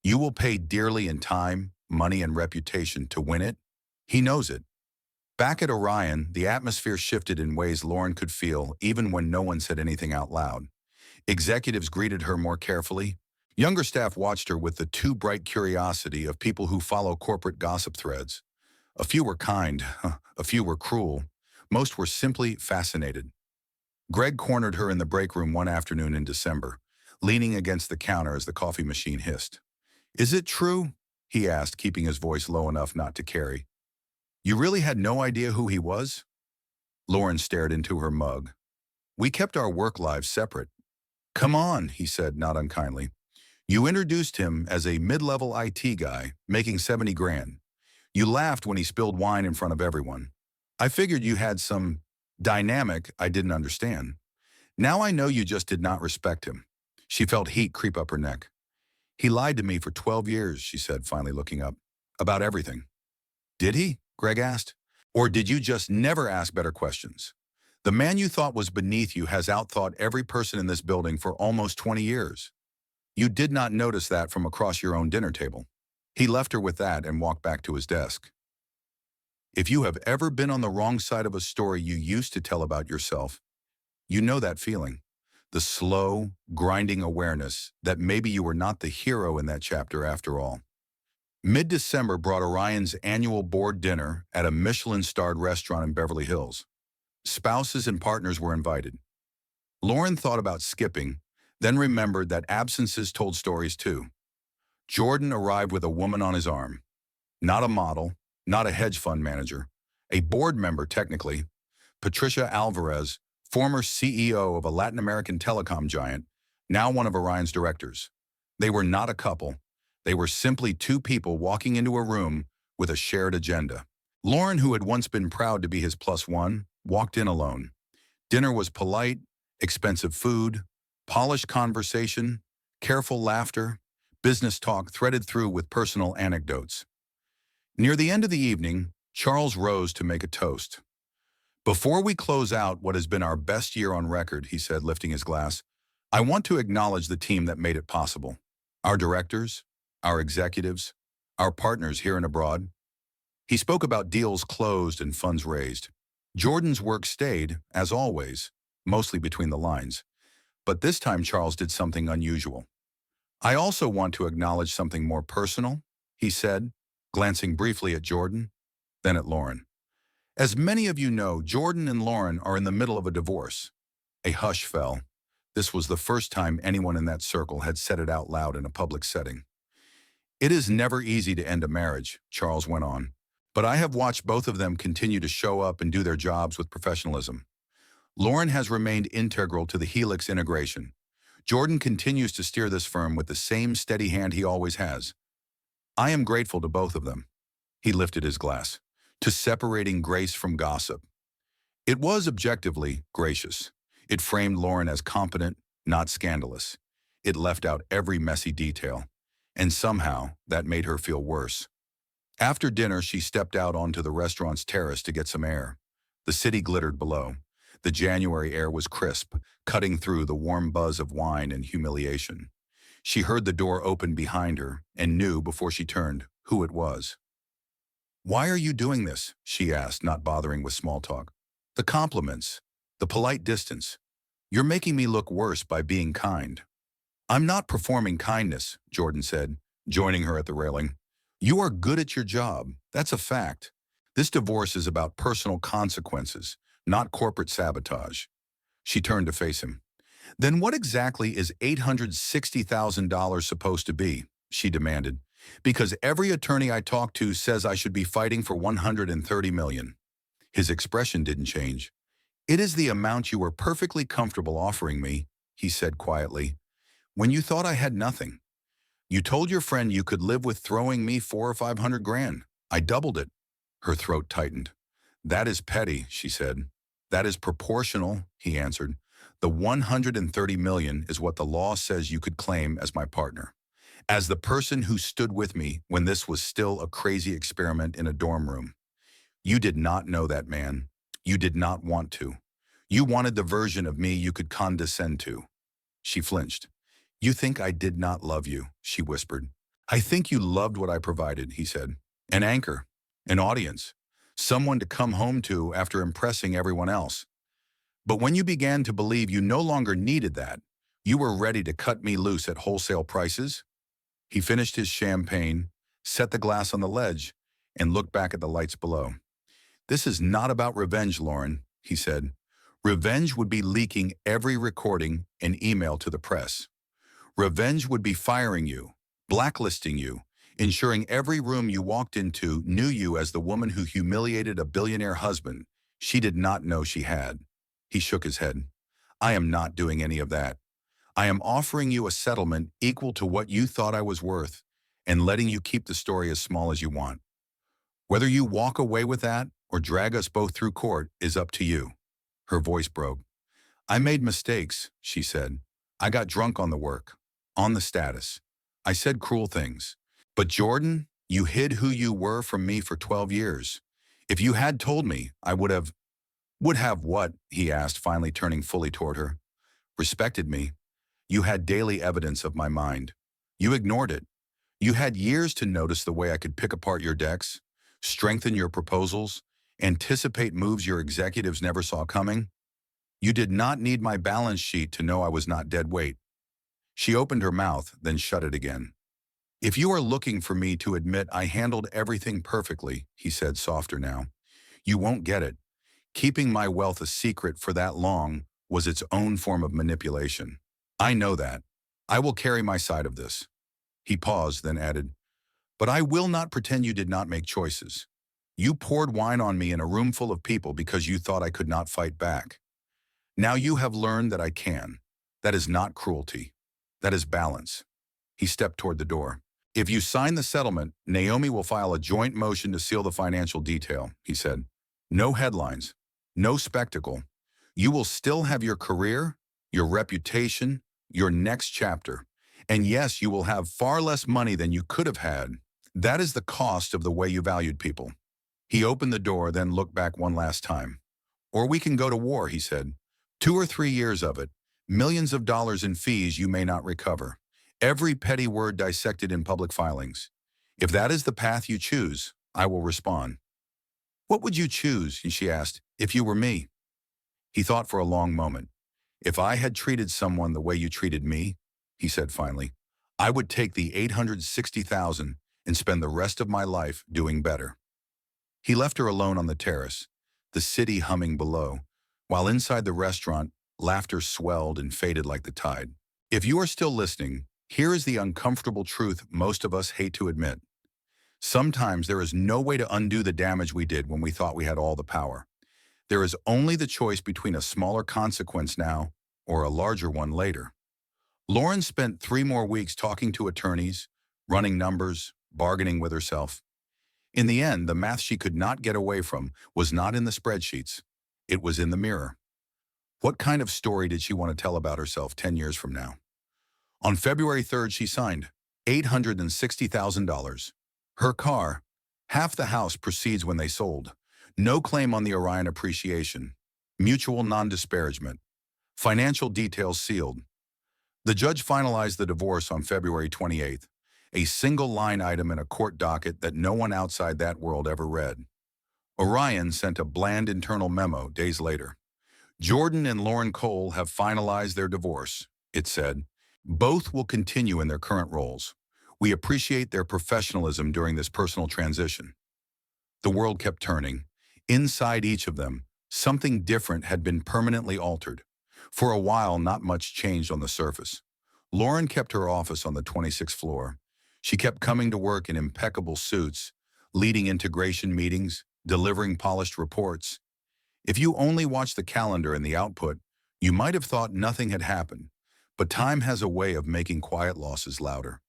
You will pay dearly in time, money, and reputation to win it. He knows it. Back at Orion, the atmosphere shifted in ways Lauren could feel even when no one said anything out loud. Executives greeted her more carefully. Younger staff watched her with the too bright curiosity of people who follow corporate gossip threads. A few were kind, a few were cruel. Most were simply fascinated. Greg cornered her in the break room one afternoon in December, leaning against the counter as the coffee machine hissed. Is it true? He asked, keeping his voice low enough not to carry. You really had no idea who he was? Lauren stared into her mug. We kept our work lives separate. Come on, he said, not unkindly. You introduced him as a mid-level IT guy, making 70 grand. You laughed when he spilled wine in front of everyone. I figured you had some dynamic I didn't understand. Now I know you just did not respect him. She felt heat creep up her neck. He lied to me for 12 years, she said, finally looking up. About everything. Did he? Greg asked. Or did you just never ask better questions? The man you thought was beneath you has outthought every person in this building for almost 20 years. You did not notice that from across your own dinner table. He left her with that and walked back to his desk. If you have ever been on the wrong side of a story you used to tell about yourself, you know that feeling. The slow, grinding awareness that maybe you were not the hero in that chapter after all. Mid-December brought Orion's annual board dinner at a Michelin-starred restaurant in Beverly Hills. Spouses and partners were invited. Lauren thought about skipping, then remembered that absences told stories too. Jordan arrived with a woman on his arm. Not a model, not a hedge fund manager, a board member technically. Patricia Alvarez, former CEO of a Latin American telecom giant, now one of Orion's directors. They were not a couple. They were simply two people walking into a room with a shared agenda. Lauren, who had once been proud to be his plus one, walked in alone. Dinner was polite, expensive food, polished conversation, careful laughter, business talk threaded through with personal anecdotes. Near the end of the evening, Charles rose to make a toast. Before we close out what has been our best year on record, he said, lifting his glass, I want to acknowledge the team that made it possible. Our directors, our executives, our partners here and abroad. He spoke about deals closed and funds raised. Jordan's work stayed, as always, mostly between the lines. But this time Charles did something unusual. I also want to acknowledge something more personal, he said, glancing briefly at Jordan, then at Lauren. As many of you know, Jordan and Lauren are in the middle of a divorce. A hush fell. This was the first time anyone in that circle had said it out loud in a public setting. It is never easy to end a marriage, Charles went on, but I have watched both of them continue to show up and do their jobs with professionalism. Lauren has remained integral to the Helix integration. Jordan continues to steer this firm with the same steady hand he always has. I am grateful to both of them. He lifted his glass. To separating grace from gossip. It was objectively gracious. It framed Lauren as competent, not scandalous. It left out every messy detail. And somehow, that made her feel worse. After dinner, she stepped out onto the restaurant's terrace to get some air. The city glittered below. The January air was crisp, cutting through the warm buzz of wine and humiliation. She heard the door open behind her and knew before she turned who it was. "Why are you doing this?" she asked, not bothering with small talk. "The compliments, the polite distance. You're making me look worse by being kind." "I'm not performing kindness," Jordan said, joining her at the railing. "You are good at your job. That's a fact. This divorce is about personal consequences, not corporate sabotage." She turned to face him. "Then what exactly is $860,000 supposed to be?" she demanded. "Because every attorney I talk to says I should be fighting for $130 million." His expression didn't change. "It is the amount you were perfectly comfortable offering me," he said quietly, "when you thought I had nothing. You told your friend you could live with throwing me 400 or 500 grand. I doubled it." Her throat tightened. "That is petty," she said. "That is proportional," he answered. "The 130 million is what the law says you could claim as my partner. As the person who stood with me when this was still a crazy experiment in a dorm room. You did not know that man. You did not want to. You wanted the version of me you could condescend to." She flinched. "You think I did not love you," she whispered. "I think you loved what I provided," he said. "An anchor, an audience, someone to come home to after impressing everyone else. But when you began to believe you no longer needed that, you were ready to cut me loose at wholesale prices." He finished his champagne, set the glass on the ledge, and looked back at the lights below. "This is not about revenge, Lauren," he said. "Revenge would be leaking every recording and email to the press. Revenge would be firing you, blacklisting you, ensuring every room you walked into knew you as the woman who humiliated a billionaire husband she did not know she had." He shook his head. "I am not doing any of that. I am offering you a settlement equal to what you thought I was worth and letting you keep the story as small as you want. Whether you walk away with that or drag us both through court is up to you." Her voice broke. "I made mistakes," she said. "I got drunk on the work, on the status. I said cruel things. But Jordan, you hid who you were from me for 12 years. If you had told me, I would have—" "Would have what?" he asked, finally turning fully toward her. "Respected me. You had daily evidence of my mind. You ignored it. You had years to notice the way I could pick apart your decks, strengthen your proposals, anticipate moves your executives never saw coming. You did not need my balance sheet to know I was not dead weight." She opened her mouth, then shut it again. "If you are looking for me to admit I handled everything perfectly," he said softer now, "you won't get it. Keeping my wealth a secret for that long was its own form of manipulation. I know that. I will carry my side of this." He paused, then added, "But I will not pretend you did not make choices. You poured wine on me in a room full of people because you thought I could not fight back. Now you have learned that I can. That is not cruelty. That is balance." He stepped toward the door. "If you sign the settlement, Naomi will file a joint motion to seal the financial detail," he said. "No headlines. No spectacle. You will still have your career, your reputation, your next chapter. And yes, you will have far less money than you could have had. That is the cost of the way you valued people." He opened the door, then looked back one last time. "Or we can go to war," he said. 2 or 3 years of it, millions of dollars in fees you may not recover. Every petty word dissected in public filings. If that is the path you choose, I will respond." "What would you choose," she asked, "if you were me?" He thought for a long moment. "If I had treated someone the way you treated me," he said finally, "I would take the 860,000 and spend the rest of my life doing better." He left her alone on the terrace, the city humming below, while inside the restaurant, laughter swelled and faded like the tide. If you are still listening, here is the uncomfortable truth most of us hate to admit. Sometimes there is no way to undo the damage we did when we thought we had all the power. There is only the choice between a smaller consequence now or a larger one later. Lauren spent 3 more weeks talking to attorneys, running numbers, bargaining with herself. In the end, the math she could not get away from was not in the spreadsheets. It was in the mirror. What kind of story did she want to tell about herself 10 years from now? On February 3rd, she signed $860,000. Her car, Half the house proceeds when they sold. No claim on the Orion appreciation. Mutual non-disparagement. Financial details sealed. The judge finalized the divorce on February 28th, a single line item in a court docket that no one outside that world ever read. Orion sent a bland internal memo days later. Jordan and Lauren Cole have finalized their divorce, it said. Both will continue in their current roles. We appreciate their professionalism during this personal transition. The world kept turning. Inside each of them, something different had been permanently altered. For a while, not much changed on the surface. Lauren kept her office on the 26th floor. She kept coming to work in impeccable suits, leading integration meetings, delivering polished reports. If you only watched the calendar and the output, you might have thought nothing had happened. But time has a way of making quiet losses louder.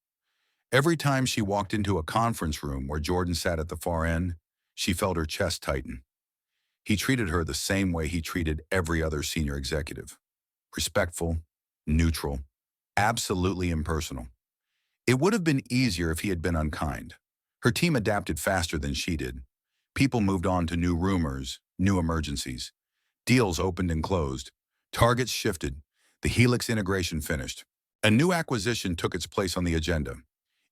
Every time she walked into a conference room where Jordan sat at the far end, she felt her chest tighten. He treated her the same way he treated every other senior executive. Respectful, neutral, absolutely impersonal. It would have been easier if he had been unkind. Her team adapted faster than she did. People moved on to new rumors, new emergencies. Deals opened and closed. Targets shifted. The Helix integration finished. A new acquisition took its place on the agenda.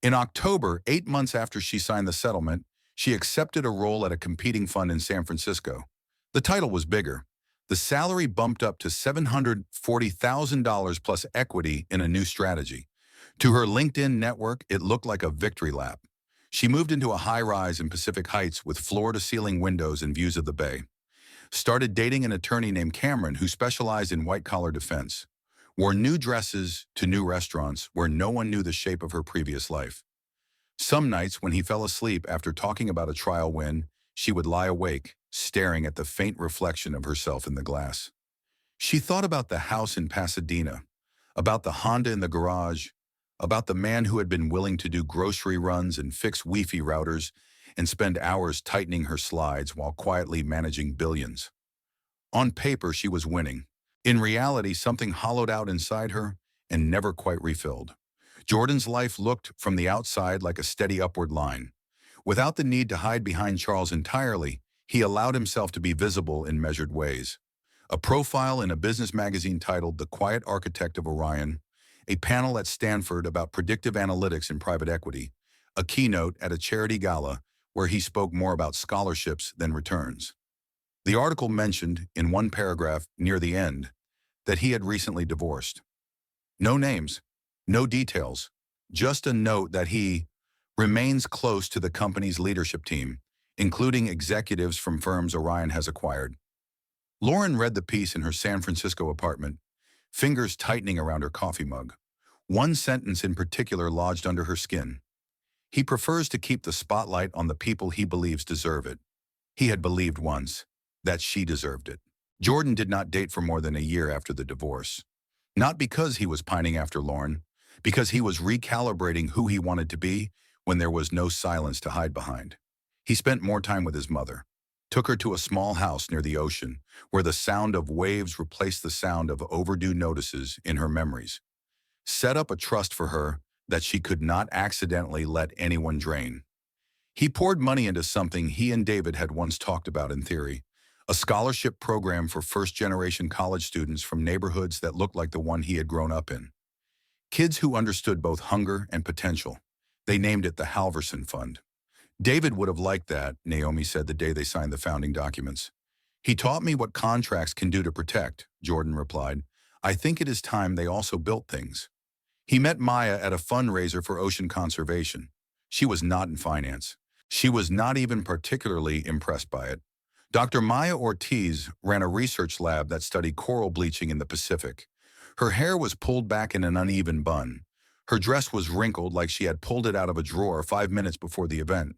In October, 8 months after she signed the settlement, she accepted a role at a competing fund in San Francisco. The title was bigger. The salary bumped up to $740,000 plus equity in a new strategy. To her LinkedIn network, it looked like a victory lap. She moved into a high-rise in Pacific Heights with floor-to-ceiling windows and views of the bay. Started dating an attorney named Cameron who specialized in white-collar defense. Wore new dresses to new restaurants where no one knew the shape of her previous life. Some nights when he fell asleep after talking about a trial win, she would lie awake, staring at the faint reflection of herself in the glass. She thought about the house in Pasadena, about the Honda in the garage, about the man who had been willing to do grocery runs and fix Wi-Fi routers and spend hours tightening her slides while quietly managing billions. On paper, she was winning. In reality, something hollowed out inside her and never quite refilled. Jordan's life looked from the outside like a steady upward line. Without the need to hide behind Charles entirely, he allowed himself to be visible in measured ways. A profile in a business magazine titled The Quiet Architect of Orion, a panel at Stanford about predictive analytics in private equity, a keynote at a charity gala where he spoke more about scholarships than returns. The article mentioned, in one paragraph near the end, that he had recently divorced. No names, no details, just a note that he remains close to the company's leadership team, including executives from firms Orion has acquired. Lauren read the piece in her San Francisco apartment, fingers tightening around her coffee mug. One sentence in particular lodged under her skin. He prefers to keep the spotlight on the people he believes deserve it. He had believed once that she deserved it. Jordan did not date for more than a year after the divorce. Not because he was pining after Lauren, because he was recalibrating who he wanted to be when there was no silence to hide behind. He spent more time with his mother, took her to a small house near the ocean where the sound of waves replaced the sound of overdue notices in her memories. Set up a trust for her that she could not accidentally let anyone drain. He poured money into something he and David had once talked about in theory, a scholarship program for first-generation college students from neighborhoods that looked like the one he had grown up in. Kids who understood both hunger and potential. They named it the Halverson Fund. David would have liked that, Naomi said the day they signed the founding documents. He taught me what contracts can do to protect, Jordan replied. I think it is time they also built things. He met Maya at a fundraiser for ocean conservation. She was not in finance. She was not even particularly impressed by it. Dr. Maya Ortiz ran a research lab that studied coral bleaching in the Pacific. Her hair was pulled back in an uneven bun. Her dress was wrinkled like she had pulled it out of a drawer 5 minutes before the event.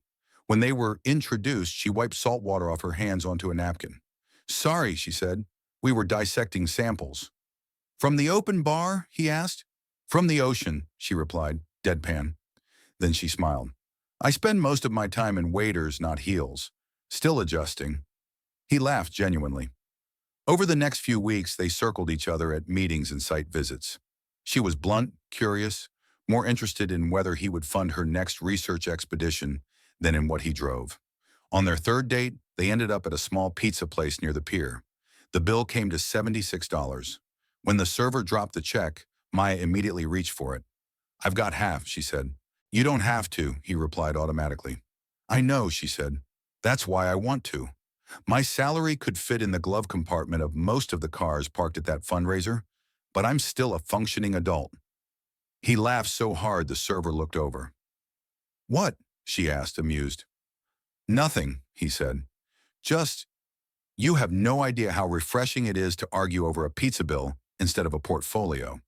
When they were introduced, she wiped salt water off her hands onto a napkin. Sorry, she said. We were dissecting samples. From the open bar? He asked. From the ocean, she replied, deadpan. Then she smiled. I spend most of my time in waders, not heels. Still adjusting. He laughed genuinely. Over the next few weeks, they circled each other at meetings and site visits. She was blunt, curious, more interested in whether he would fund her next research expedition than in what he drove. On their third date, they ended up at a small pizza place near the pier. The bill came to $76. When the server dropped the check, Maya immediately reached for it. "I've got half," she said. "You don't have to," he replied automatically. "I know," she said. "That's why I want to. My salary could fit in the glove compartment of most of the cars parked at that fundraiser, but I'm still a functioning adult." He laughed so hard the server looked over. "What?" she asked, amused. "Nothing," he said. "Just, you have no idea how refreshing it is to argue over a pizza bill instead of a portfolio."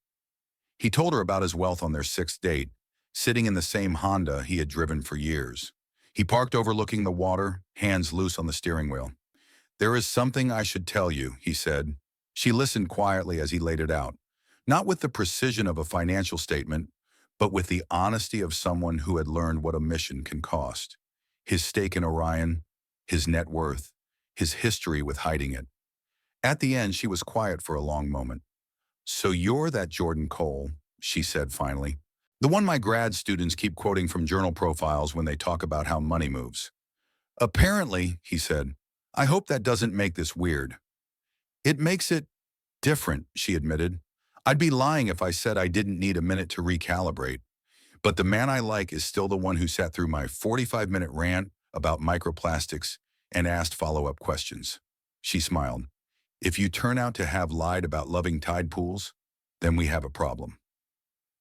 He told her about his wealth on their sixth date, sitting in the same Honda he had driven for years. He parked overlooking the water, hands loose on the steering wheel. "There is something I should tell you," he said. She listened quietly as he laid it out, not with the precision of a financial statement, but with the honesty of someone who had learned what a mission can cost. His stake in Orion, his net worth, his history with hiding it. At the end, she was quiet for a long moment. "So you're that Jordan Cole," she said finally. "The one my grad students keep quoting from journal profiles when they talk about how money moves." "Apparently," he said. "I hope that doesn't make this weird." "It makes it different," she admitted. "I'd be lying if I said I didn't need a minute to recalibrate. But the man I like is still the one who sat through my 45-minute rant about microplastics and asked follow-up questions." She smiled. "If you turn out to have lied about loving tide pools, then we have a problem."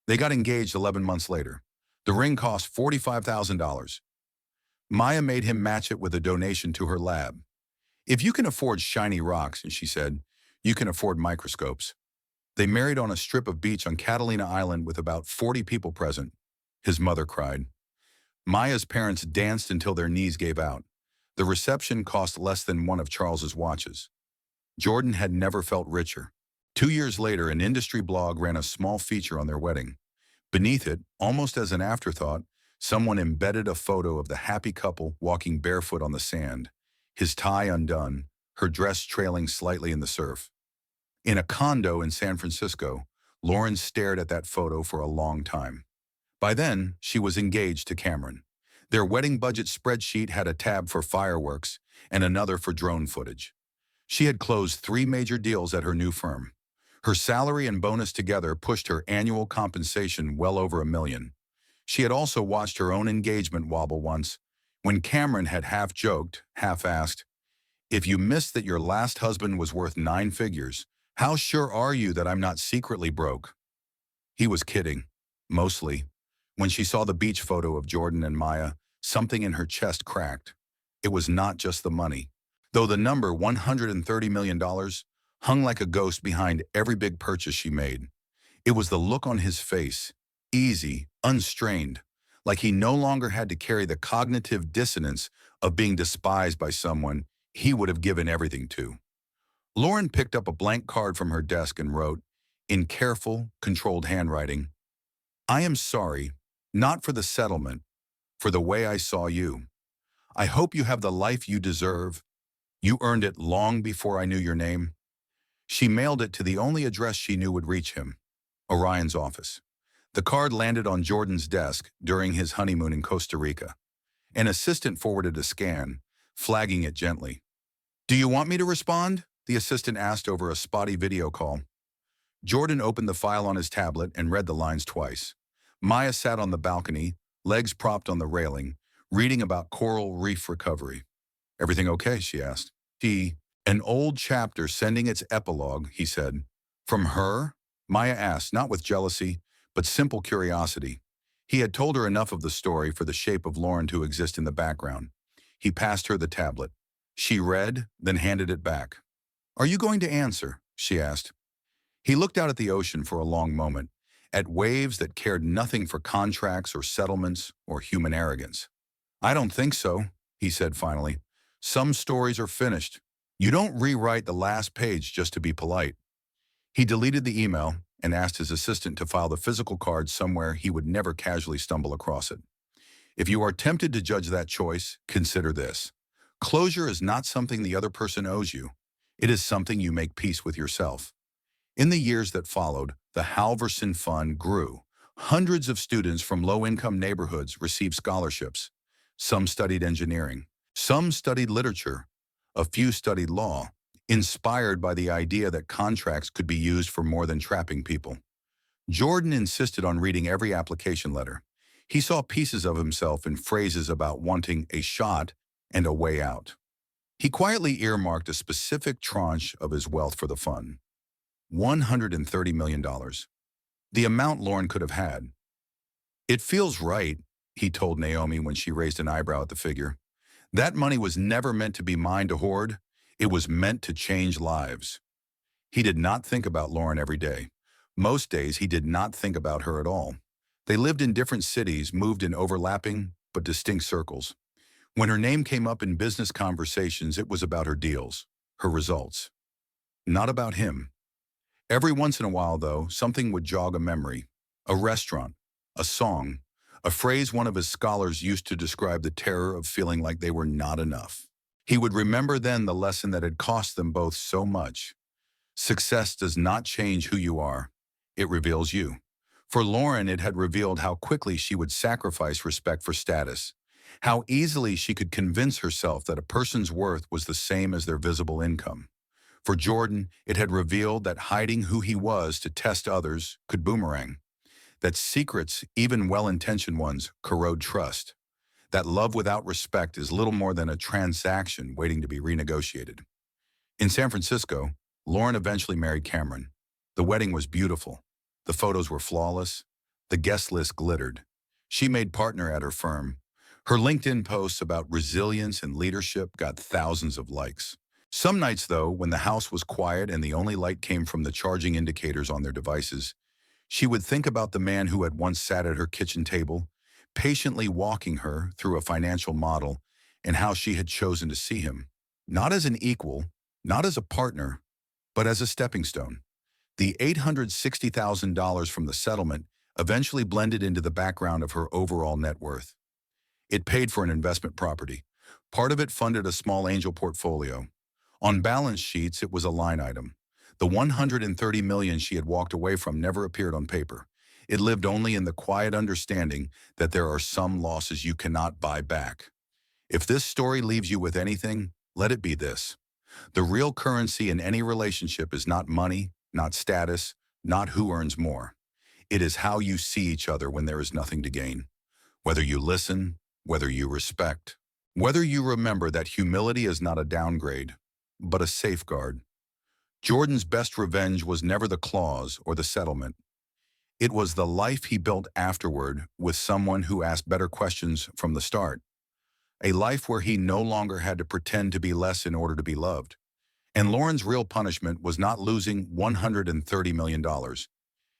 They got engaged 11 months later. The ring cost $45,000. Maya made him match it with a donation to her lab. "If you can afford shiny rocks," she said, "you can afford microscopes." They married on a strip of beach on Catalina Island with about 40 people present. His mother cried. Maya's parents danced until their knees gave out. The reception cost less than one of Charles's watches. Jordan had never felt richer. 2 years later, an industry blog ran a small feature on their wedding. Beneath it, almost as an afterthought, someone embedded a photo of the happy couple walking barefoot on the sand, his tie undone, her dress trailing slightly in the surf. In a condo in San Francisco, Lauren stared at that photo for a long time. By then, she was engaged to Cameron. Their wedding budget spreadsheet had a tab for fireworks and another for drone footage. She had closed 3 major deals at her new firm. Her salary and bonus together pushed her annual compensation well over $1 million. She had also watched her own engagement wobble once, when Cameron had half joked, half asked, "If you missed that your last husband was worth 9 figures, how sure are you that I'm not secretly broke?" He was kidding, mostly. When she saw the beach photo of Jordan and Maya, something in her chest cracked. It was not just the money. Though the number $130 million hung like a ghost behind every big purchase she made. It was the look on his face, easy, unstrained, like he no longer had to carry the cognitive dissonance of being despised by someone he would have given everything to. Lauren picked up a blank card from her desk and wrote, in careful, controlled handwriting, "I am sorry, not for the settlement, for the way I saw you. I hope you have the life you deserve. You earned it long before I knew your name." She mailed it to the only address she knew would reach him, Orion's office. The card landed on Jordan's desk during his honeymoon in Costa Rica. An assistant forwarded a scan, flagging it gently. "Do you want me to respond?" the assistant asked over a spotty video call. Jordan opened the file on his tablet and read the lines twice. Maya sat on the balcony, legs propped on the railing, reading about coral reef recovery. "Everything okay?" she asked. "An old chapter sending its epilogue," he said. "From her?" Maya asked, not with jealousy, but simple curiosity. He had told her enough of the story for the shape of Lauren to exist in the background. He passed her the tablet. She read, then handed it back. "Are you going to answer?" she asked. He looked out at the ocean for a long moment, at waves that cared nothing for contracts or settlements or human arrogance. "I don't think so," he said finally. "Some stories are finished. You don't rewrite the last page just to be polite." He deleted the email and asked his assistant to file the physical card somewhere he would never casually stumble across it. If you are tempted to judge that choice, consider this. Closure is not something the other person owes you. It is something you make peace with yourself. In the years that followed, the Halverson Fund grew. Hundreds of students from low-income neighborhoods received scholarships. Some studied engineering. Some studied literature. A few studied law, inspired by the idea that contracts could be used for more than trapping people. Jordan insisted on reading every application letter. He saw pieces of himself in phrases about wanting a shot and a way out. He quietly earmarked a specific tranche of his wealth for the fund. $130 million. The amount Lauren could have had. It feels right, he told Naomi when she raised an eyebrow at the figure. That money was never meant to be mine to hoard. It was meant to change lives. He did not think about Lauren every day. Most days, he did not think about her at all. They lived in different cities, moved in overlapping but distinct circles. When her name came up in business conversations, it was about her deals, her results. Not about him. Every once in a while, though, something would jog a memory. A restaurant, a song, a phrase one of his scholars used to describe the terror of feeling like they were not enough. He would remember then the lesson that had cost them both so much. Success does not change who you are. It reveals you. For Lauren, it had revealed how quickly she would sacrifice respect for status, how easily she could convince herself that a person's worth was the same as their visible income. For Jordan, it had revealed that hiding who he was to test others could boomerang, that secrets, even well-intentioned ones, corrode trust, that love without respect is little more than a transaction waiting to be renegotiated. In San Francisco, Lauren eventually married Cameron. The wedding was beautiful. The photos were flawless. The guest list glittered. She made partner at her firm. Her LinkedIn posts about resilience and leadership got thousands of likes. Some nights, though, when the house was quiet and the only light came from the charging indicators on their devices, she would think about the man who had once sat at her kitchen table, patiently walking her through a financial model, and how she had chosen to see him, not as an equal, not as a partner, but as a stepping stone. The $860,000 from the settlement eventually blended into the background of her overall net worth. It paid for an investment property. Part of it funded a small angel portfolio. On balance sheets, it was a line item. The $130 million she had walked away from never appeared on paper. It lived only in the quiet understanding that there are some losses you cannot buy back. If this story leaves you with anything, let it be this. The real currency in any relationship is not money, not status, not who earns more. It is how you see each other when there is nothing to gain. Whether you listen, whether you respect, whether you remember that humility is not a downgrade, but a safeguard. Jordan's best revenge was never the clause or the settlement. It was the life he built afterward with someone who asked better questions from the start. A life where he no longer had to pretend to be less in order to be loved. And Lauren's real punishment was not losing $130 million.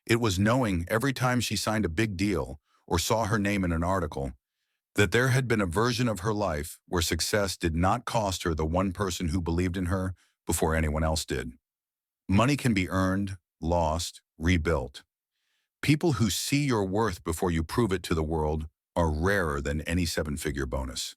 It was knowing every time she signed a big deal or saw her name in an article that there had been a version of her life where success did not cost her the one person who believed in her before anyone else did. Money can be earned, lost, rebuilt. People who see your worth before you prove it to the world are rarer than any seven-figure bonus.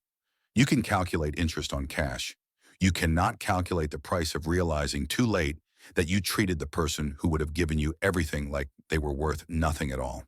You can calculate interest on cash. You cannot calculate the price of realizing too late that you treated the person who would have given you everything like they were worth nothing at all.